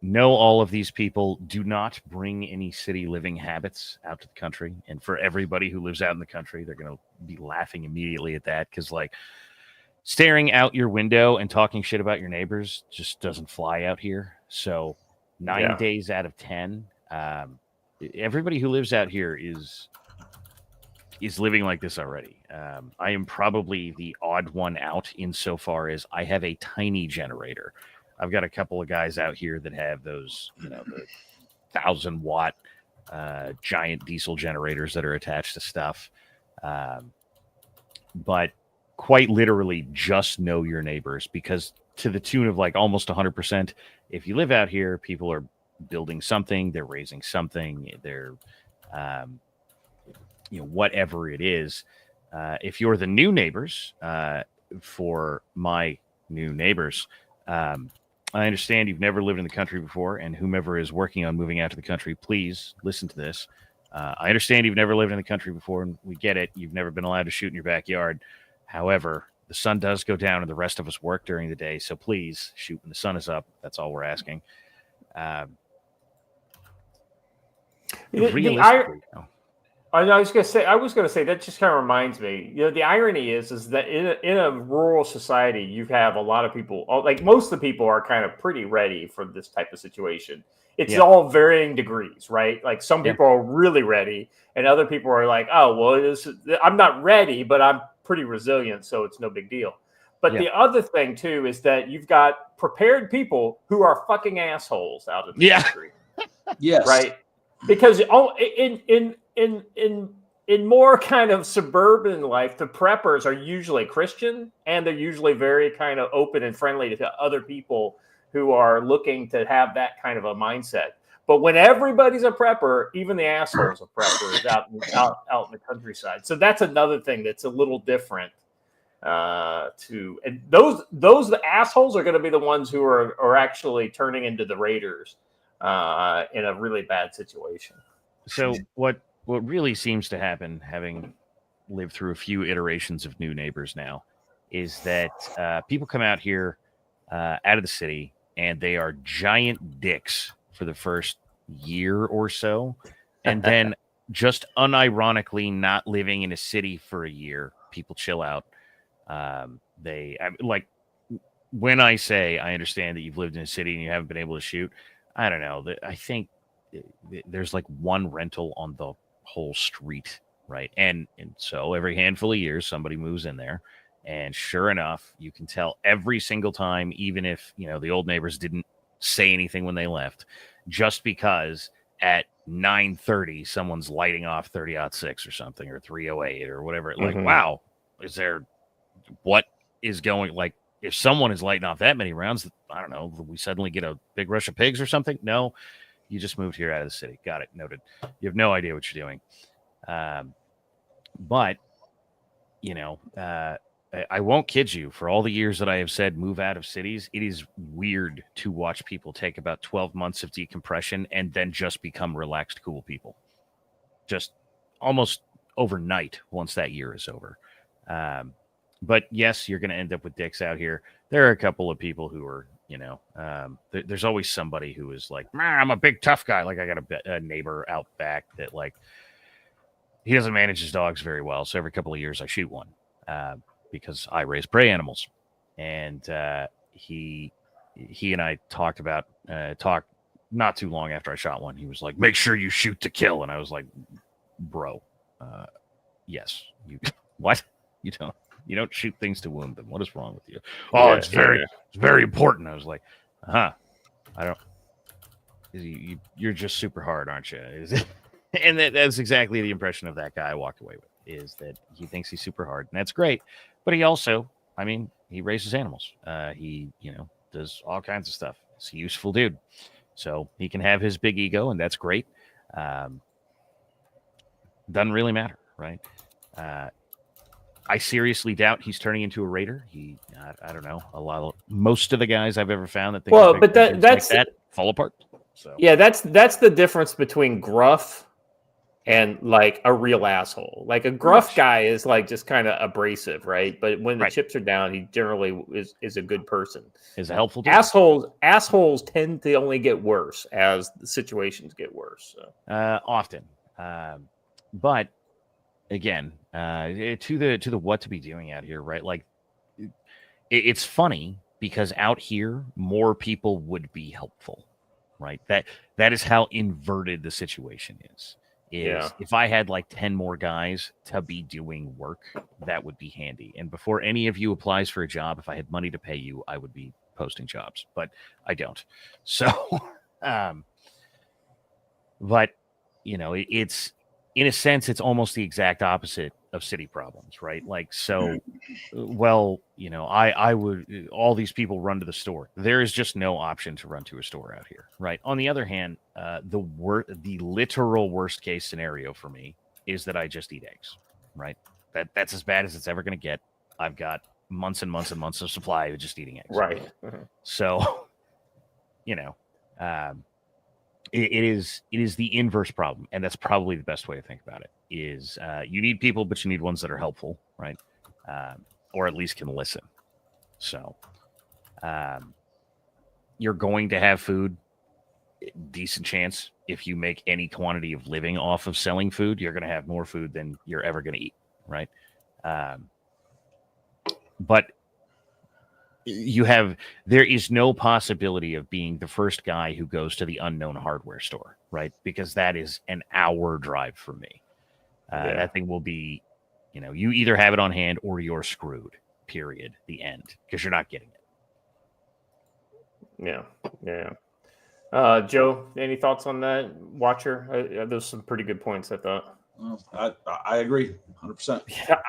Know all of these people. Do not bring any city living habits out to the country. And for everybody who lives out in the country, they're going to be laughing immediately at that because, like, staring out your window and talking shit about your neighbors just doesn't fly out here. So 9 days out of 10, everybody who lives out here is living like this already. I am probably the odd one out insofar as I have a tiny generator. I've got a couple of guys out here that have those, the 1,000-watt giant diesel generators that are attached to stuff. But quite literally just know your neighbors, because to the tune of like almost 100%, if you live out here, people are building something, they're raising something, they're, whatever it is. If you're the new neighbors, for my new neighbors, I understand you've never lived in the country before, and whomever is working on moving out to the country, please listen to this. I understand you've never lived in the country before, and we get it. You've never been allowed to shoot in your backyard. However, the sun does go down, and the rest of us work during the day, so please shoot when the sun is up. That's all we're asking. I was going to say that just kind of reminds me, the irony is that in a rural society, you have a lot of people, like most of the people are kind of pretty ready for this type of situation. It's all varying degrees, right? Like some people are really ready and other people are like, oh, well, I'm not ready, but I'm pretty resilient, so it's no big deal. But the other thing too, is that you've got prepared people who are fucking assholes out in the country. Yes. Right. Because in more kind of suburban life, the preppers are usually Christian, and they're usually very kind of open and friendly to other people who are looking to have that kind of a mindset. But when everybody's a prepper, even the assholes are preppers out in the countryside. So that's another thing that's a little different. And those the assholes are going to be the ones who are actually turning into the raiders in a really bad situation. So what really seems to happen, having lived through a few iterations of new neighbors now, is that people come out here out of the city and they are giant dicks for the first year or so. And then just unironically not living in a city for a year, people chill out. When I say I understand that you've lived in a city and you haven't been able to shoot, I don't know. I think there's like one rental on the whole street, right? And so every handful of years, somebody moves in there. And sure enough, you can tell every single time, even if, the old neighbors didn't say anything when they left, just because at 9:30, someone's lighting off 30-06 or something, or 308 or whatever. Like, wow, what is going, like, if someone is lighting off that many rounds, I don't know, we suddenly get a big rush of pigs or something? No, you just moved here out of the city. Got it. Noted. You have no idea what you're doing. But, I won't kid you. For all the years that I have said move out of cities, it is weird to watch people take about 12 months of decompression and then just become relaxed, cool people. Just almost overnight once that year is over. But yes, you're going to end up with dicks out here. There are a couple of people who are, There's always somebody who is like, I'm a big tough guy. Like I got a neighbor out back that like he doesn't manage his dogs very well. So every couple of years I shoot one because I raise prey animals. And he and I talked not too long after I shot one. He was like, make sure you shoot to kill. And I was like, bro, yes. What? You don't shoot things to wound them. What is wrong with you? Oh, it's very important. I was like, I don't. You're just super hard, aren't you? And that's exactly the impression of that guy I walked away with, is that he thinks he's super hard, and that's great. But he also, he raises animals. He, does all kinds of stuff. He's a useful dude. So he can have his big ego, and that's great. Doesn't really matter, right? I seriously doubt he's turning into a raider. I don't know. Most of the guys I've ever found that that's like that fall apart. So yeah, that's the difference between gruff and like a real asshole. Like a gruff guy is like just kind of abrasive, right? But when the chips are down, he generally is a good person. Is a helpful dude. Assholes tend to only get worse as the situations get worse. So. Often, but again, to the what to be doing out here, right? Like it's funny because out here more people would be helpful, right? That is how inverted the situation is. If I had like 10 more guys to be doing work, that would be handy. And before any of you applies for a job, if I had money to pay you, I would be posting jobs, but I don't. So, but it's, in a sense, it's almost the exact opposite of city problems, right? Like, so, I would, all these people run to the store. There is just no option to run to a store out here, right? On the other hand, the literal worst case scenario for me is that I just eat eggs, right? That's as bad as it's ever going to get. I've got months and months and months of supply of just eating eggs. Right. So, it is the inverse problem, and that's probably the best way to think about it. Is you need people, but you need ones that are helpful, right? Or at least can listen. So, you're going to have food. Decent chance if you make any quantity of living off of selling food, you're going to have more food than you're ever going to eat, right? But there is no possibility of being the first guy who goes to the unknown hardware store, right? Because that is an hour drive for me. That thing will be, you either have it on hand or you're screwed, period, the end, because you're not getting it. Yeah. Joe, any thoughts on that, Watcher? Those some pretty good points, I thought. I agree 100%. Yeah,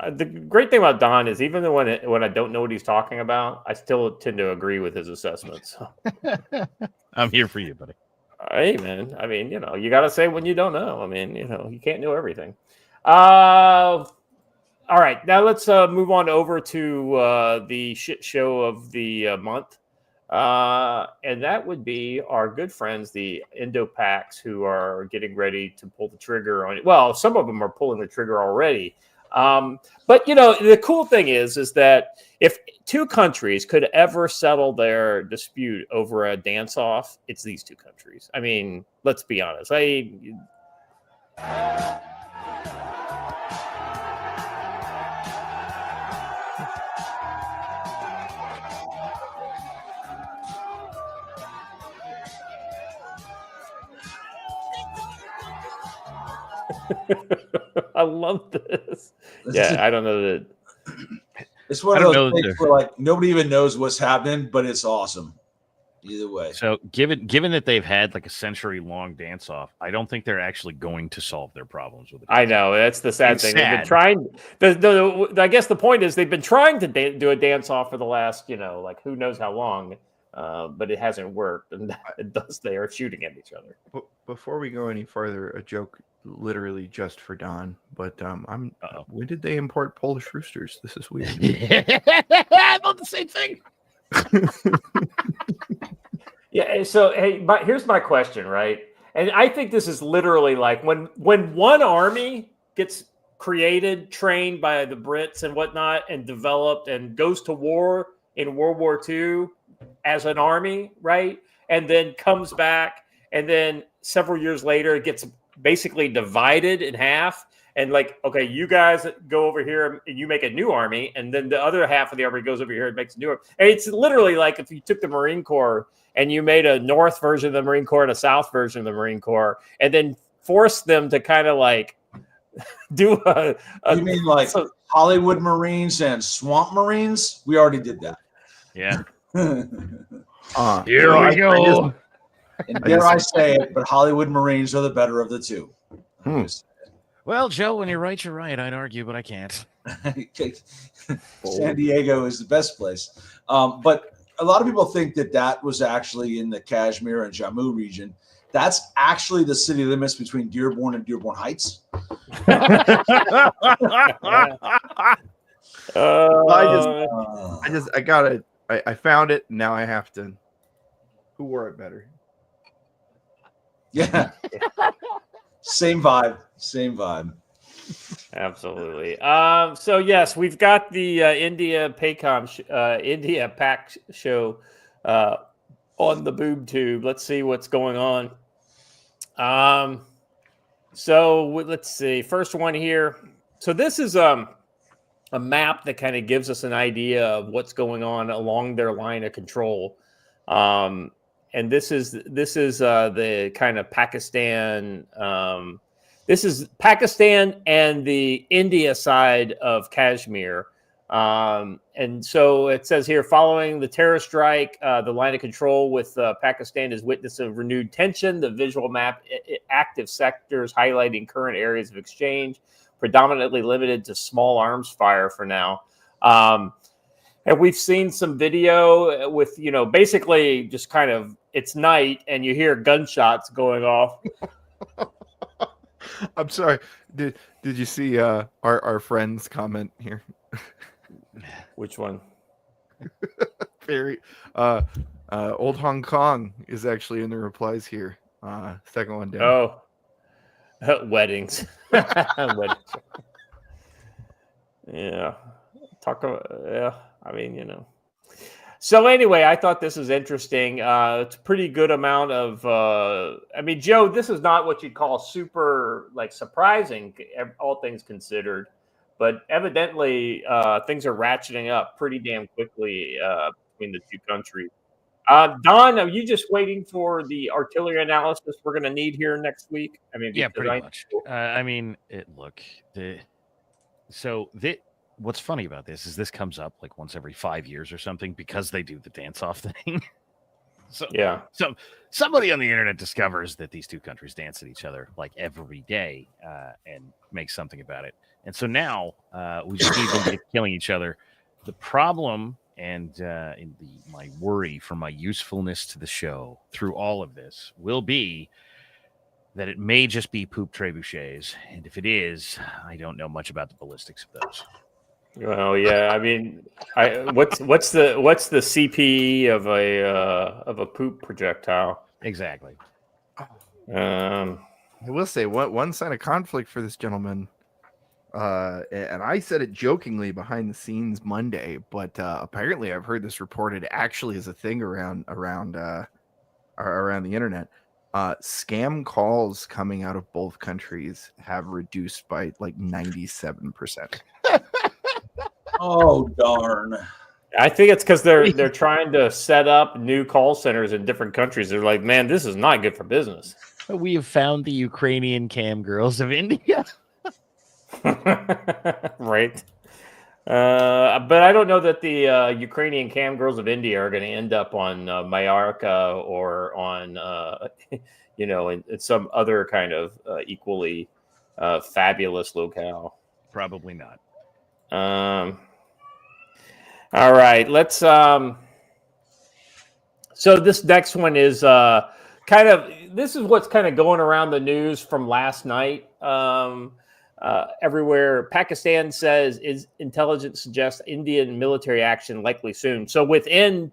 the great thing about Don is even when I don't know what he's talking about, I still tend to agree with his assessments. So. I'm here for you, buddy. Hey, man. You got to say when you don't know. You can't know everything. All right, now let's move on over to the shit show of the month. And that would be our good friends, the Indo-Pacs, who are getting ready to pull the trigger on it. Well, some of them are pulling the trigger already. But the cool thing is that if two countries could ever settle their dispute over a dance-off, it's these two countries. Let's be honest. I love this. I don't know that. It's one of those things where like nobody even knows what's happening, but it's awesome. Either way. So given that they've had like a century-long dance-off, I don't think they're actually going to solve their problems with it. I know. That's the sad thing. They've been trying. I guess the point is they've been trying to do a dance-off for the last, who knows how long. But it hasn't worked, and thus they are shooting at each other. Before we go any further, a joke literally just for Don. But when did they import Polish roosters? This is weird. I thought the same thing. Yeah. So here's my question, right? And I think this is literally like when one army gets created, trained by the Brits and whatnot, and developed and goes to war in World War II as an army, right? And then comes back, and then several years later, it gets basically divided in half. And like, okay, you guys go over here and you make a new army, and then the other half of the army goes over here and makes a new army. And it's literally like if you took the Marine Corps and you made a North version of the Marine Corps and a South version of the Marine Corps, and then forced them to kind of like do a you mean like Hollywood Marines and Swamp Marines? We already did that. Yeah. Here we go. And dare I say it, but Hollywood Marines are the better of the two. Well, Joe, when you're right, I'd argue, but I can't. San Diego is the best place. But a lot of people think that was actually in the Kashmir and Jammu region. That's actually the city limits between Dearborn and Dearborn Heights. I found it. Now I have to. Who wore it better? Yeah. Same vibe. Absolutely. So yes, we've got the India PAC show on the boob tube. Let's see what's going on. So let's see. First one here. So this is a map that kind of gives us an idea of what's going on along their line of control. And this is the kind of Pakistan. This is Pakistan and the India side of Kashmir. And so it says here, following the terror strike, the line of control with Pakistan is witness of renewed tension. The visual map, active sectors highlighting current areas of exchange, predominantly limited to small arms fire for now. And we've seen some video with, basically just kind of, it's night and you hear gunshots going off. I'm sorry. Did you see our friend's comment here? Which one? Very old Hong Kong is actually in the replies here. Second one down. Oh, weddings. Weddings. Yeah. I mean, So anyway, I thought this was interesting. It's a pretty good amount of. Joe, this is not what you'd call super surprising, all things considered, but evidently things are ratcheting up pretty damn quickly between the two countries. Don, are you just waiting for the artillery analysis we're going to need here next week? Yeah, pretty much. What's funny about this is this comes up like once every 5 years or something because they do the dance-off thing. So somebody on the internet discovers that these two countries dance at each other like every day and makes something about it. And so now we just need them to be killing each other. The problem and my worry for my usefulness to the show through all of this will be that it may just be poop trebuchets. And if it is, I don't know much about the ballistics of those. Well, yeah. What's the CPE of a poop projectile? Exactly. I will say one sign of conflict for this gentleman, and I said it jokingly behind the scenes Monday, but apparently I've heard this reported actually as a thing around the internet. Scam calls coming out of both countries have reduced by like 97%. Oh, darn. I think it's because they're trying to set up new call centers in different countries. They're like, man, this is not good for business. We have found the Ukrainian cam girls of India. Right. But I don't know that the Ukrainian cam girls of India are going to end up on Mallorca or on, in some other kind of equally fabulous locale. Probably not. All right, let's. So this next one is this is what's kind of going around the news from last night. Everywhere, Pakistan says is intelligence suggests Indian military action likely soon. So within,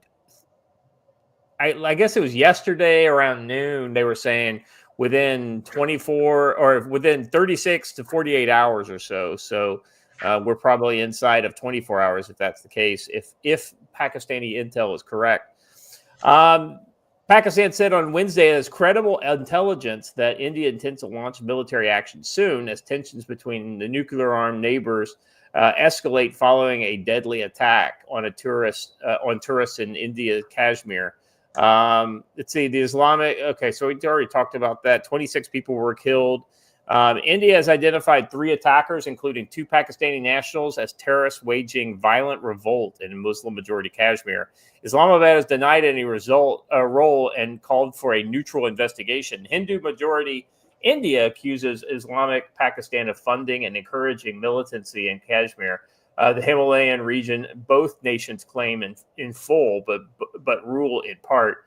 I guess it was yesterday around noon, they were saying within 24 or within 36 to 48 hours or so. So We're probably inside of 24 hours if that's the case, if Pakistani intel is correct. Pakistan said on Wednesday it has credible intelligence that India intends to launch military action soon as tensions between the nuclear-armed neighbors escalate following a deadly attack on tourists in India, Kashmir. Let's see, the Islamic. Okay, so we already talked about that. 26 people were killed. India has identified 3 attackers, including 2 Pakistani nationals, as terrorists waging violent revolt in Muslim-majority Kashmir. Islamabad has denied any role and called for a neutral investigation. Hindu-majority India accuses Islamic Pakistan of funding and encouraging militancy in Kashmir, the Himalayan region. Both nations claim in full, but rule in part.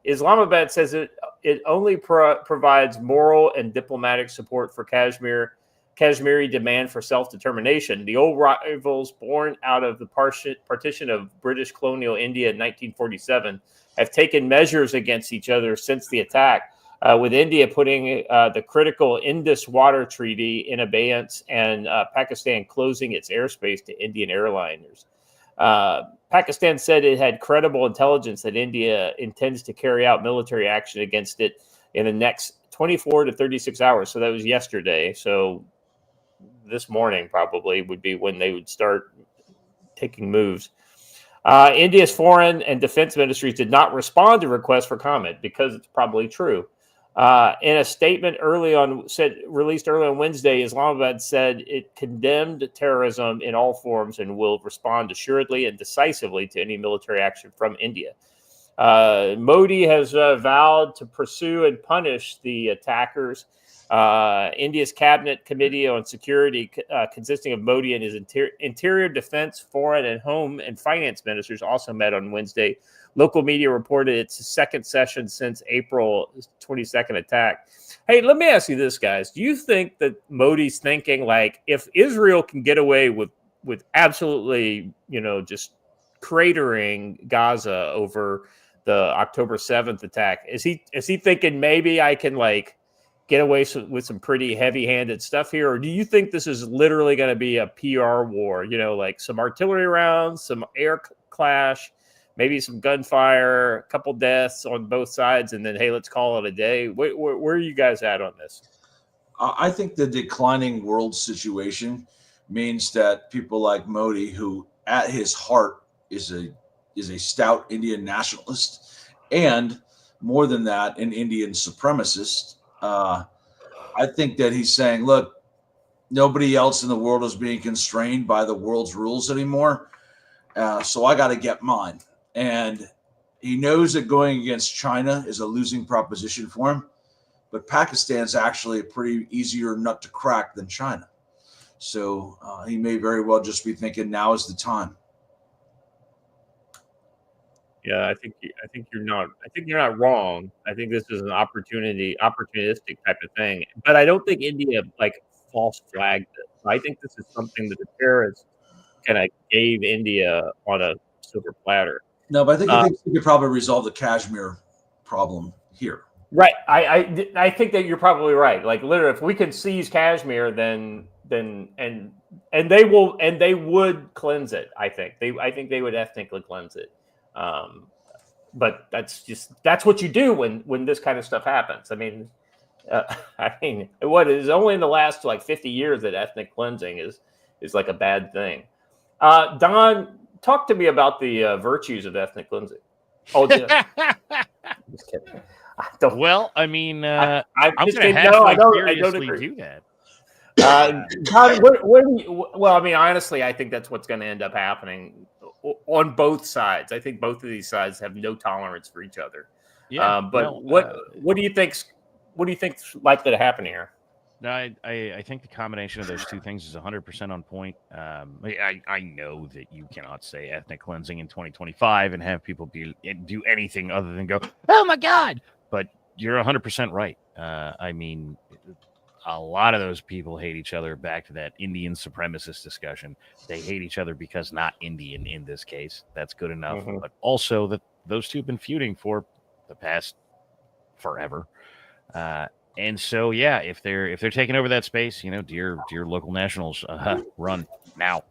Islamabad says it only provides moral and diplomatic support for Kashmiri demand for self-determination. The old rivals, born out of the partition of British colonial India in 1947, have taken measures against each other since the attack, with India putting the critical Indus Water Treaty in abeyance and Pakistan closing its airspace to Indian airliners. Pakistan said it had credible intelligence that India intends to carry out military action against it in the next 24 to 36 hours. So that was yesterday. So this morning probably would be when they would start taking moves. India's foreign and defense ministries did not respond to requests for comment because it's probably true. In a statement released early on Wednesday, Islamabad said it condemned terrorism in all forms and will respond assuredly and decisively to any military action from India. Modi has vowed to pursue and punish the attackers. India's cabinet committee on security, consisting of Modi and his interior, defense, foreign, and home and finance ministers, also met on Wednesday. Local media reported it's second session since April 22nd attack. Hey, let me ask you this, guys. Do you think that Modi's thinking, like, if Israel can get away with absolutely, just cratering Gaza over the October 7th attack, is he thinking maybe I can, like, get away with some pretty heavy-handed stuff here? Or do you think this is literally going to be a PR war, like some artillery rounds, some air clash, maybe some gunfire, a couple deaths on both sides, and then, hey, let's call it a day? Where are you guys at on this? I think the declining world situation means that people like Modi, who at his heart is a stout Indian nationalist, and more than that, an Indian supremacist, I think that he's saying, look, nobody else in the world is being constrained by the world's rules anymore, so I got to get mine. And he knows that going against China is a losing proposition for him, but Pakistan's actually a pretty easier nut to crack than China. So he may very well just be thinking now is the time. Yeah, I think you're not wrong. I think this is an opportunistic type of thing. But I don't think India false flagged it. I think this is something that the terrorists kind of gave India on a silver platter. No, but I think you could probably resolve the Kashmir problem here. Right. I think that you're probably right. Like, literally, if we can seize Kashmir, then they would cleanse it. I think they would ethnically cleanse it. But that's what you do when this kind of stuff happens. I mean, what is only in the last 50 years that ethnic cleansing is like a bad thing. Don, talk to me about the virtues of ethnic cleansing. Oh, yeah. Just kidding. Well, I mean, I'm just going to I don't seriously agree. do that. Don, what do you, well, I mean, honestly, I think that's what's going to end up happening on both sides. I think both of these sides have no tolerance for each other. Yeah. But what do you think's likely to happen here? No, I think the combination of those two things is 100% on point. I know that you cannot say ethnic cleansing in 2025 and have people do anything other than go, oh my God. But you're 100% right. I mean, a lot of those people hate each other. Back to that Indian supremacist discussion. They hate each other because not Indian in this case. That's good enough. Mm-hmm. But also that those two have been feuding for the past forever. And so, yeah, if they're taking over that space, dear local nationals, run now.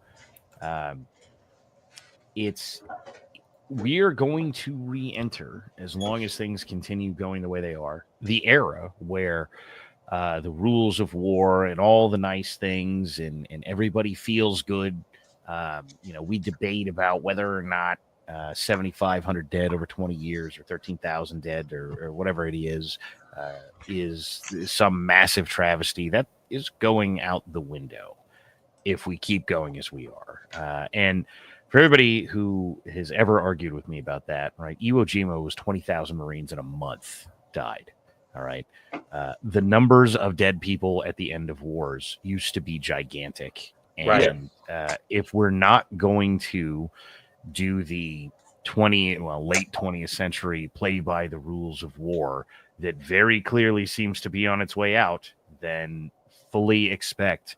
We are going to re-enter, as long as things continue going the way they are, the era where the rules of war and all the nice things and everybody feels good. We debate about whether or not 7,500 dead over 20 years or 13,000 dead or whatever it is some massive travesty. That is going out the window if we keep going as we are. And for everybody who has ever argued with me about that, right? Iwo Jima was 20,000 Marines in a month died. All right. The numbers of dead people at the end of wars used to be gigantic. And if we're not going to do the late 20th century play by the rules of war that very clearly seems to be on its way out, then fully expect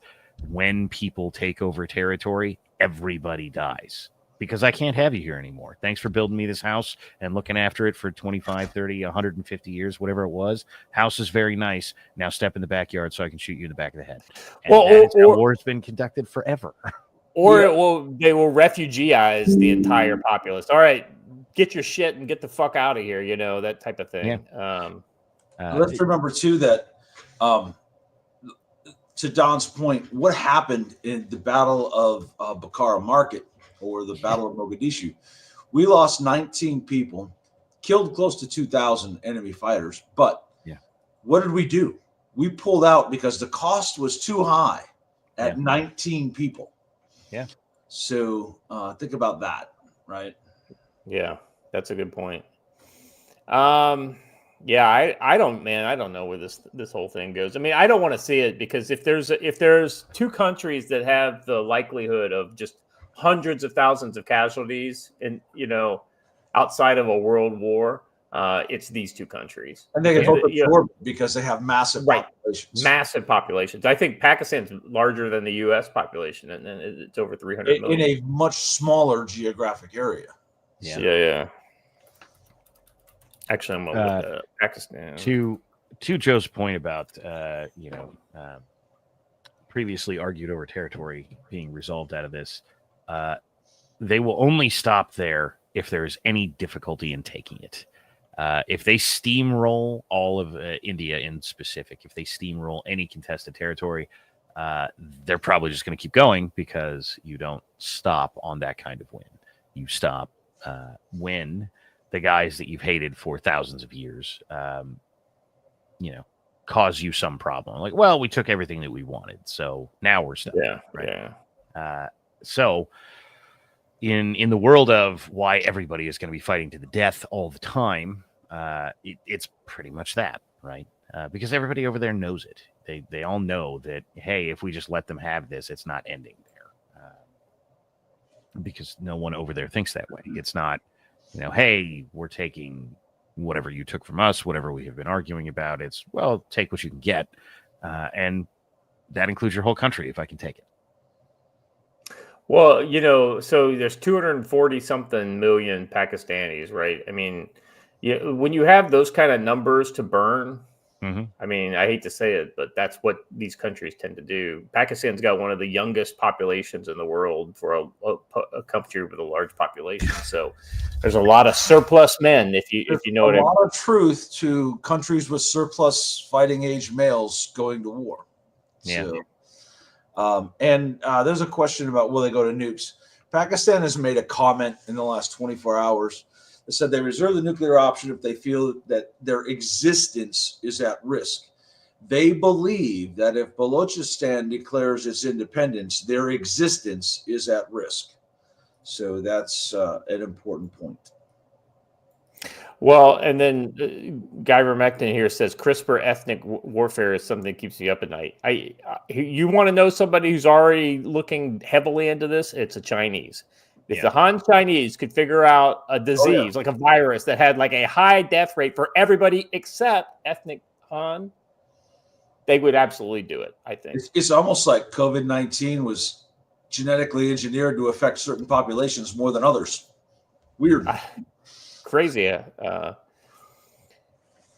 when people take over territory, everybody dies. Because I can't have you here anymore. Thanks for building me this house and looking after it for 25, 30, 150 years, whatever it was. House is very nice. Now step in the backyard so I can shoot you in the back of the head. And that's how war has been conducted forever. Or they will refugeeize the entire populace. All right, get your shit and get the fuck out of here, that type of thing. Yeah. Let's remember, too, that to Don's point, what happened in the Battle of Bukhara Market or the Battle of Mogadishu, we lost 19 people, killed close to 2,000 enemy fighters. But what did we do? We pulled out because the cost was too high at 19 people. Yeah. So think about that, right? Yeah, that's a good point. I don't know where this whole thing goes. I mean, I don't want to see it because if there's two countries that have the likelihood of just hundreds of thousands of casualties in, outside of a world war, it's these two countries. And they can both absorb because they have massive populations. Massive populations. I think Pakistan's larger than the U.S. population, and it's over 300 million. In a much smaller geographic area. Yeah. Actually, I'm with Pakistan. To Joe's point about, previously argued over territory being resolved out of this, they will only stop there if there is any difficulty in taking it. If they steamroll all of India in specific, if they steamroll any contested territory, they're probably just going to keep going because you don't stop on that kind of win. You stop when the guys that you've hated for thousands of years, cause you some problem. Like, well, we took everything that we wanted, so now we're stuck. So in the world of why everybody is going to be fighting to the death all the time, it's pretty much that, right? Because everybody over there knows it. They all know that, hey, if we just let them have this, it's not ending there. Because no one over there thinks that way. It's not, hey, we're taking whatever you took from us, whatever we have been arguing about. It's, well, take what you can get. And that includes your whole country, if I can take it. Well, so there's 240 something million Pakistanis, right? I mean, when you have those kind of numbers to burn, I mean, I hate to say it, but that's what these countries tend to do. Pakistan's got one of the youngest populations in the world for a country with a large population. So there's a lot of surplus men, if you know what I mean. A lot of truth to countries with surplus fighting age males going to war. Yeah. So, there's a question about will they go to nukes? Pakistan has made a comment in the last 24 hours that said they reserve the nuclear option if they feel that their existence is at risk. They believe that if Balochistan declares its independence, their existence is at risk. So that's an important point. Well, and then Guy Vermectin here says CRISPR ethnic warfare is something that keeps me up at night. You want to know somebody who's already looking heavily into this? It's a Chinese. If the Han Chinese could figure out a disease like a virus that had like a high death rate for everybody except ethnic Han, they would absolutely do it, I think. It's almost like COVID-19 was genetically engineered to affect certain populations more than others. Weird. Crazy.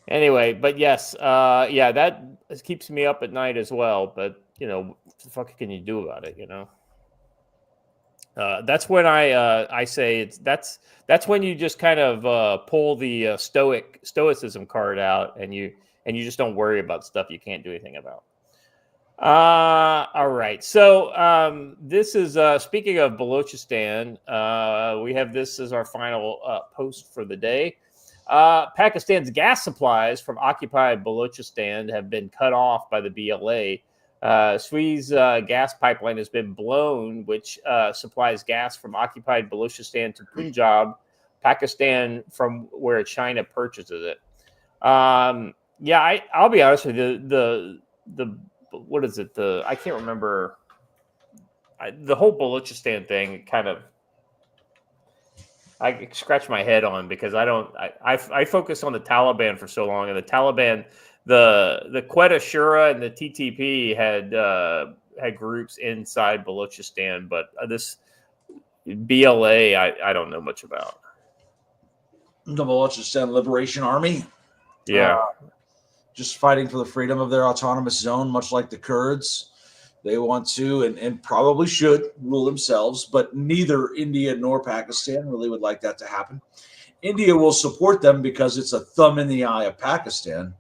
Anyway, but yes, yeah, that keeps me up at night as well. But what the fuck can you do about it? That's when I say that's when you just kind of pull the stoicism card out, and you just don't worry about stuff you can't do anything about. All right. So this is speaking of Balochistan. We have this as our final post for the day. Pakistan's gas supplies from occupied Balochistan have been cut off by the BLA. Suez gas pipeline has been blown, which supplies gas from occupied Balochistan to Punjab, Pakistan, from where China purchases it. Yeah, I'll be honest with you. The what is it? I can't remember. The whole Balochistan thing kind of I scratch my head on because I focus on the Taliban for so long, and the Taliban, the Quetta Shura and the TTP had groups inside Balochistan, but this BLA I don't know much about. The Balochistan Liberation Army, just fighting for the freedom of their autonomous zone, much like the Kurds. They want to and probably should rule themselves, but neither India nor Pakistan really would like that to happen. India will support them because it's a thumb in the eye of Pakistan.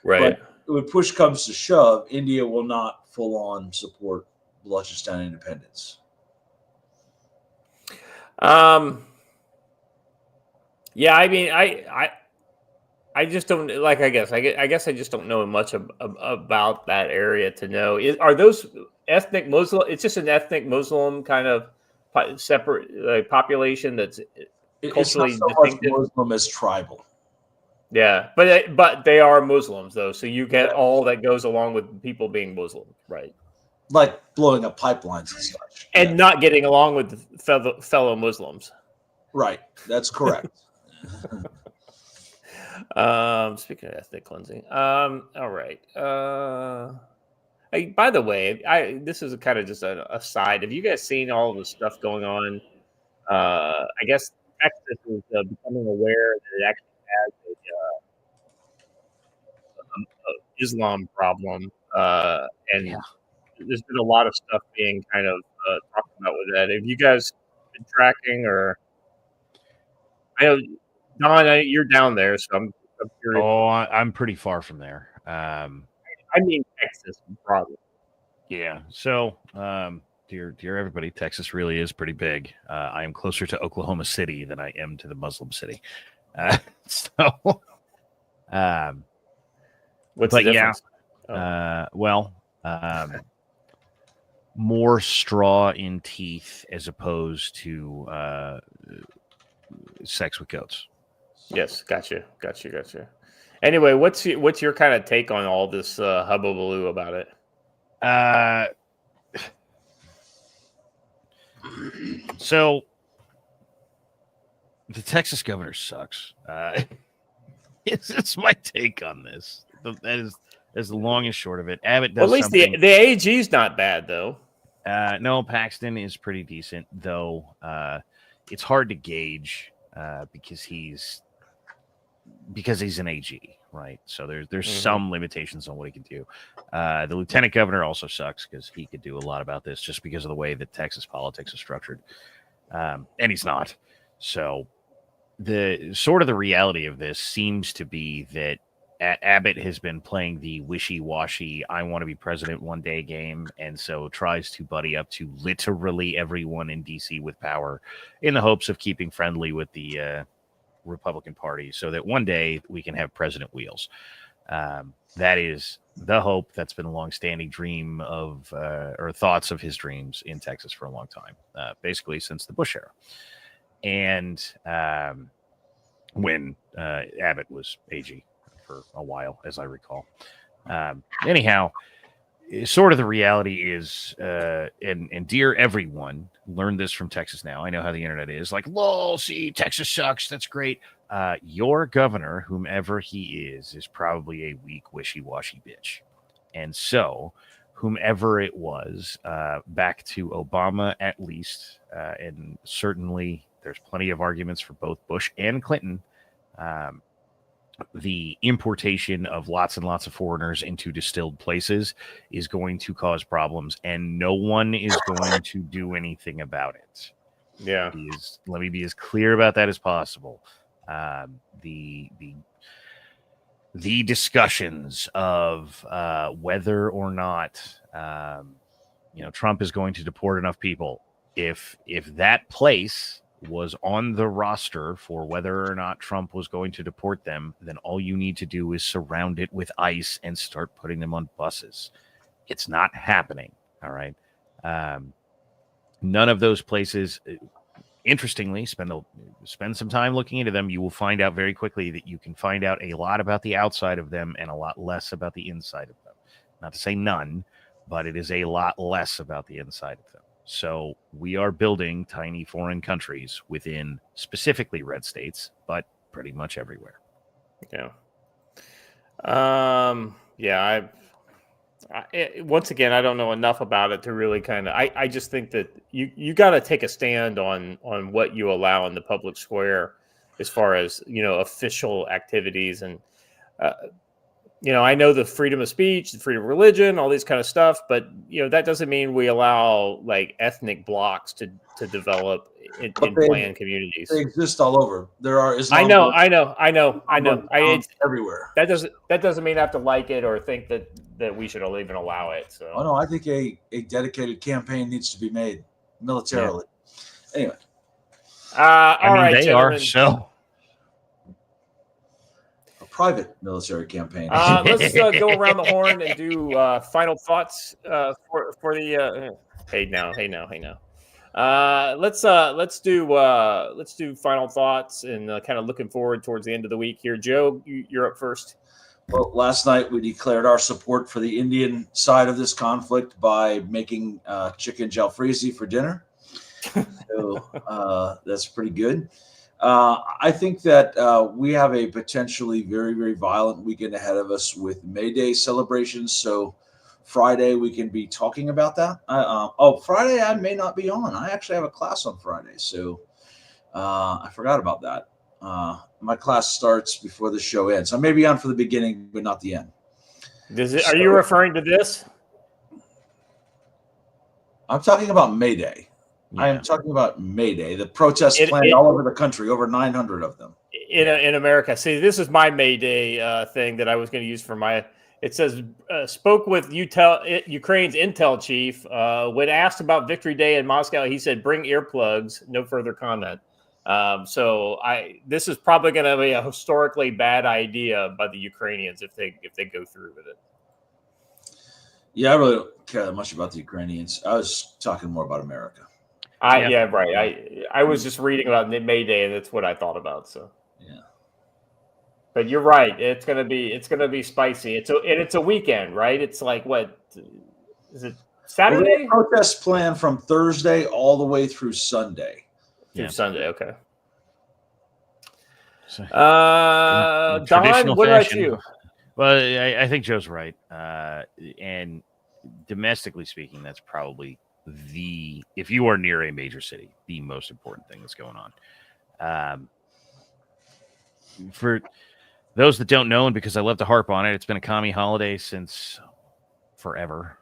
Right. But when push comes to shove, India will not full on support Balochistan independence. Yeah, I mean, I just don't like. I guess I just don't know much about that area to know. Are those ethnic Muslim? It's just an ethnic Muslim kind of separate population that's culturally it's not so distinctive. much Muslim as tribal. Yeah, but they are Muslims though, so you get all that goes along with people being Muslim, right? Like blowing up pipelines and such, and not getting along with fellow Muslims. Right, that's correct. Speaking of ethnic cleansing, all right. By the way, this is kind of just an aside. Have you guys seen all of the stuff going on? I guess Texas is becoming aware that it actually has a Islam problem, and there's been a lot of stuff being kind of talked about with that. Have you guys been tracking, or I know Don, you're down there, so I'm curious. Oh, I'm pretty far from there. I mean Texas, probably. Yeah. So, dear everybody, Texas really is pretty big. I am closer to Oklahoma City than I am to the Muslim city. What's the difference? More straw in teeth as opposed to sex with goats. Yes, gotcha. Anyway, what's your kind of take on all this hubbubaloo about it? So the Texas governor sucks. It's my take on this. That is the long and short of it. Abbott does at least something. The AG's not bad though. No, Paxton is pretty decent though. It's hard to gauge because he's an AG, right? So there's some limitations on what he can do. The lieutenant governor also sucks because he could do a lot about this just because of the way that Texas politics is structured, and he's not. So the reality of this seems to be that Abbott has been playing the wishy-washy "I want to be president one day" game, and so tries to buddy up to literally everyone in DC with power in the hopes of keeping friendly with the Republican Party so that one day we can have President Wheels. That is the hope. That's been a long-standing dream of or thoughts of his dreams in Texas for a long time, basically since the Bush era. And when Abbott was AG for a while, as I recall. Anyhow, sort of the reality is, and dear everyone, learn this from Texas now. I know how the internet is. Like, lol, see, Texas sucks. That's great. Your governor, whomever he is probably a weak, wishy-washy bitch. And so, whomever it was, back to Obama at least, and certainly there's plenty of arguments for both Bush and Clinton, the importation of lots and lots of foreigners into distilled places is going to cause problems, and no one is going to do anything about it. Yeah. Let me be as clear about that as possible. The discussions of whether or not Trump is going to deport enough people, if that place was on the roster for whether or not Trump was going to deport them, then all you need to do is surround it with ICE and start putting them on buses. It's not happening. All right. None of those places. Interestingly, spend some time looking into them. You will find out very quickly that you can find out a lot about the outside of them and a lot less about the inside of them. Not to say none, but it is a lot less about the inside of them. So we are building tiny foreign countries within specifically red states, but pretty much everywhere. Yeah. Once again, I don't know enough about it to really kind of. I just think that you got to take a stand on what you allow in the public square, as far as official activities, and I know the freedom of speech, the freedom of religion, all these kind of stuff, but that doesn't mean we allow like ethnic blocks to develop in planned communities. They exist all over. There are Islam. I know. It's everywhere. That doesn't mean I have to like it or think that we should even allow it. So. Oh no, I think a dedicated campaign needs to be made militarily. Yeah. Anyway. All right, they gentlemen. are so. Private military campaign. Let's go around the horn and do final thoughts for the. Hey now. Let's do final thoughts and kind of looking forward towards the end of the week here. Joe, you're up first. Well, last night we declared our support for the Indian side of this conflict by making chicken jalfrezi for dinner. So that's pretty good. I think that we have a potentially very, very violent weekend ahead of us with May Day celebrations. So Friday we can be talking about that. Friday I may not be on. I actually have a class on Friday, so I forgot about that. My class starts before the show ends. I may be on for the beginning, but not the end. Are you referring to this? I'm talking about May Day. Yeah. I am talking about May Day, the protests planned all over the country, over 900 of them. In America. See, this is my May Day thing that I was going to use for my. It says, spoke with Ukraine's intel chief. When asked about Victory Day in Moscow, he said, bring earplugs. No further comment. This is probably going to be a historically bad idea by the Ukrainians if they go through with it. Yeah, I really don't care that much about the Ukrainians. I was talking more about America. Right. I was just reading about May Day, and that's what I thought about. So yeah, but you're right. It's gonna be spicy. It's a weekend, right? It's like what is it? Saturday? Well, protests planned from Thursday all the way through Sunday. Through Sunday, okay. Don, what about you? Well, I think Joe's right. And domestically speaking, that's probably if you are near a major city, the most important thing that's going on. For those that don't know, and because I love to harp on it, it's been a commie holiday since forever.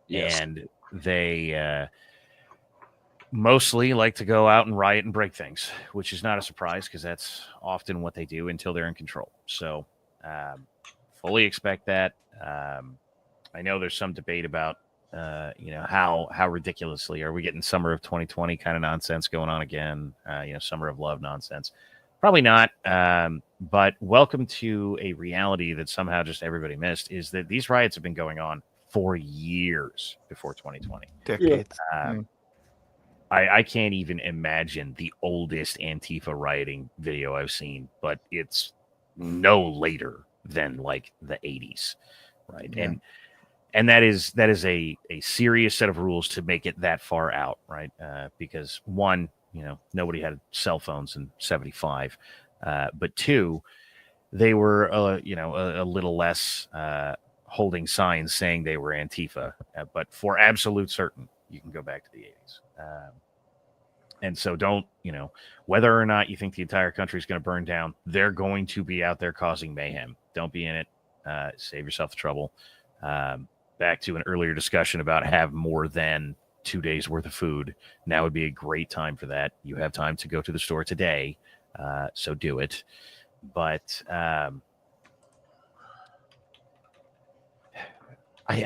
Yes. And they mostly like to go out and riot and break things, which is not a surprise because that's often what they do until they're in control. So fully expect that. I know there's some debate about how ridiculously are we getting summer of 2020 kind of nonsense going on again, summer of love nonsense. Probably not. But welcome to a reality that somehow just everybody missed, is that these riots have been going on for years before 2020. Decades. I can't even imagine the oldest Antifa rioting video I've seen, but it's no later than like the 80s, right? Yeah. And that is a serious set of rules to make it that far out, right? Because one, nobody had cell phones in 75, but two, they were a little less holding signs saying they were Antifa, but for absolute certain, you can go back to the 80s. And so don't, whether or not you think the entire country is going to burn down, they're going to be out there causing mayhem. Don't be in it. Save yourself the trouble. Back to an earlier discussion about have more than 2 days worth of food. Now would be a great time for that. You have time to go to the store today. So do it. But I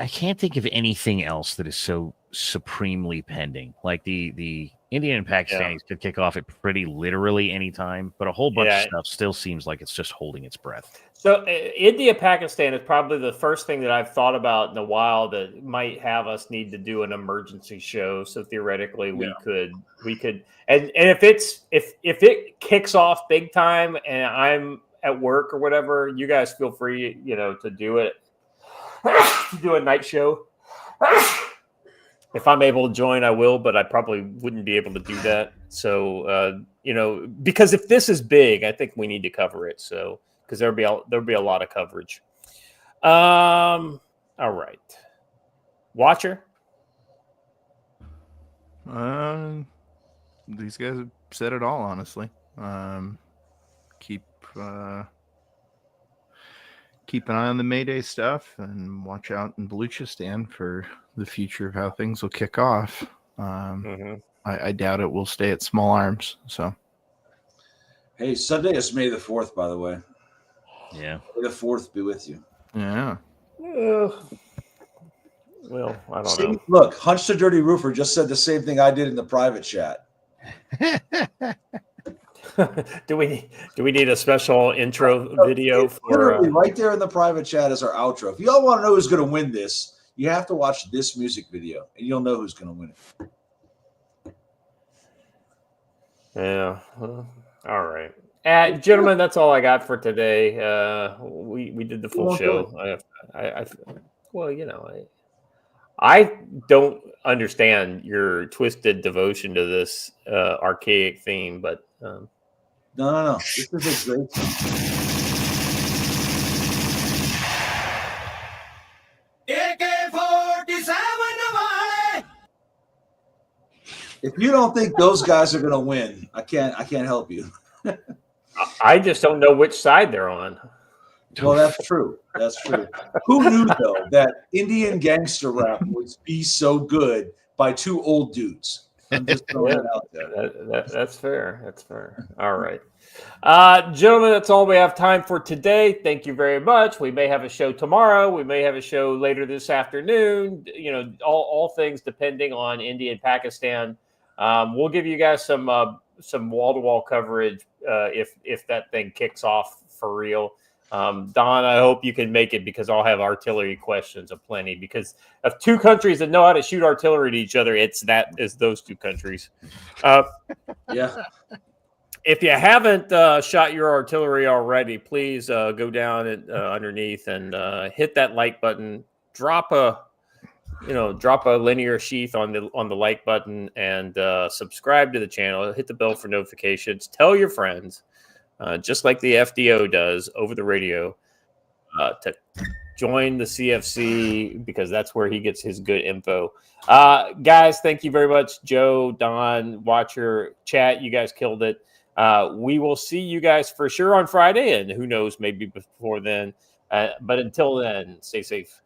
can't think of anything else that is so supremely pending. Like the Indian and Pakistanis could kick off at pretty literally any time, but a whole bunch of stuff still seems like it's just holding its breath. So India, Pakistan is probably the first thing that I've thought about in a while that might have us need to do an emergency show. So theoretically we could, and if it kicks off big time and I'm at work or whatever, you guys feel free, to do it, to do a night show. If I'm able to join, I will, but I probably wouldn't be able to do that. So, because if this is big, I think we need to cover it. So, because there'll be a lot of coverage. All right, Watcher. These guys have said it all, honestly. Keep an eye on the Mayday stuff and watch out in Baluchistan for the future of how things will kick off. I doubt it will stay at small arms. So, hey, Sunday is May the 4th, by the way. Yeah. May the 4th be with you. Yeah. Well, I don't know. Look, Hunch the Dirty Roofer just said the same thing I did in the private chat. Do we need a special intro video for literally right there in the private chat is our outro. If y'all want to know who's going to win this, you have to watch this music video and you'll know who's going to win it. Yeah. All right. Gentlemen, that's all I got for today. We did the full show. I don't understand your twisted devotion to this archaic theme, but No. This is a great song. If you don't think those guys are going to win, I can't help you. I just don't know which side they're on. Well, that's true. That's true. Who knew, though, that Indian gangster rap would be so good by two old dudes? I'm just throwing it out there. That's fair. That's fair. All right. Gentlemen, that's all we have time for today. Thank you very much. We may have a show tomorrow. We may have a show later this afternoon. All things depending on India and Pakistan. We'll give you guys some wall-to-wall coverage if that thing kicks off for real. Don, I hope you can make it because I'll have artillery questions aplenty. Because of two countries that know how to shoot artillery to each other, it's those two countries. Yeah. If you haven't shot your artillery already, please go down underneath and hit that like button. Drop a linear sheath on the like button and subscribe to the channel. Hit the bell for notifications. Tell your friends. Just like the FDO does over the radio, to join the CFC because that's where he gets his good info. Guys, thank you very much. Joe, Don, Watcher, chat, you guys killed it. We will see you guys for sure on Friday, and who knows, maybe before then. But until then, stay safe.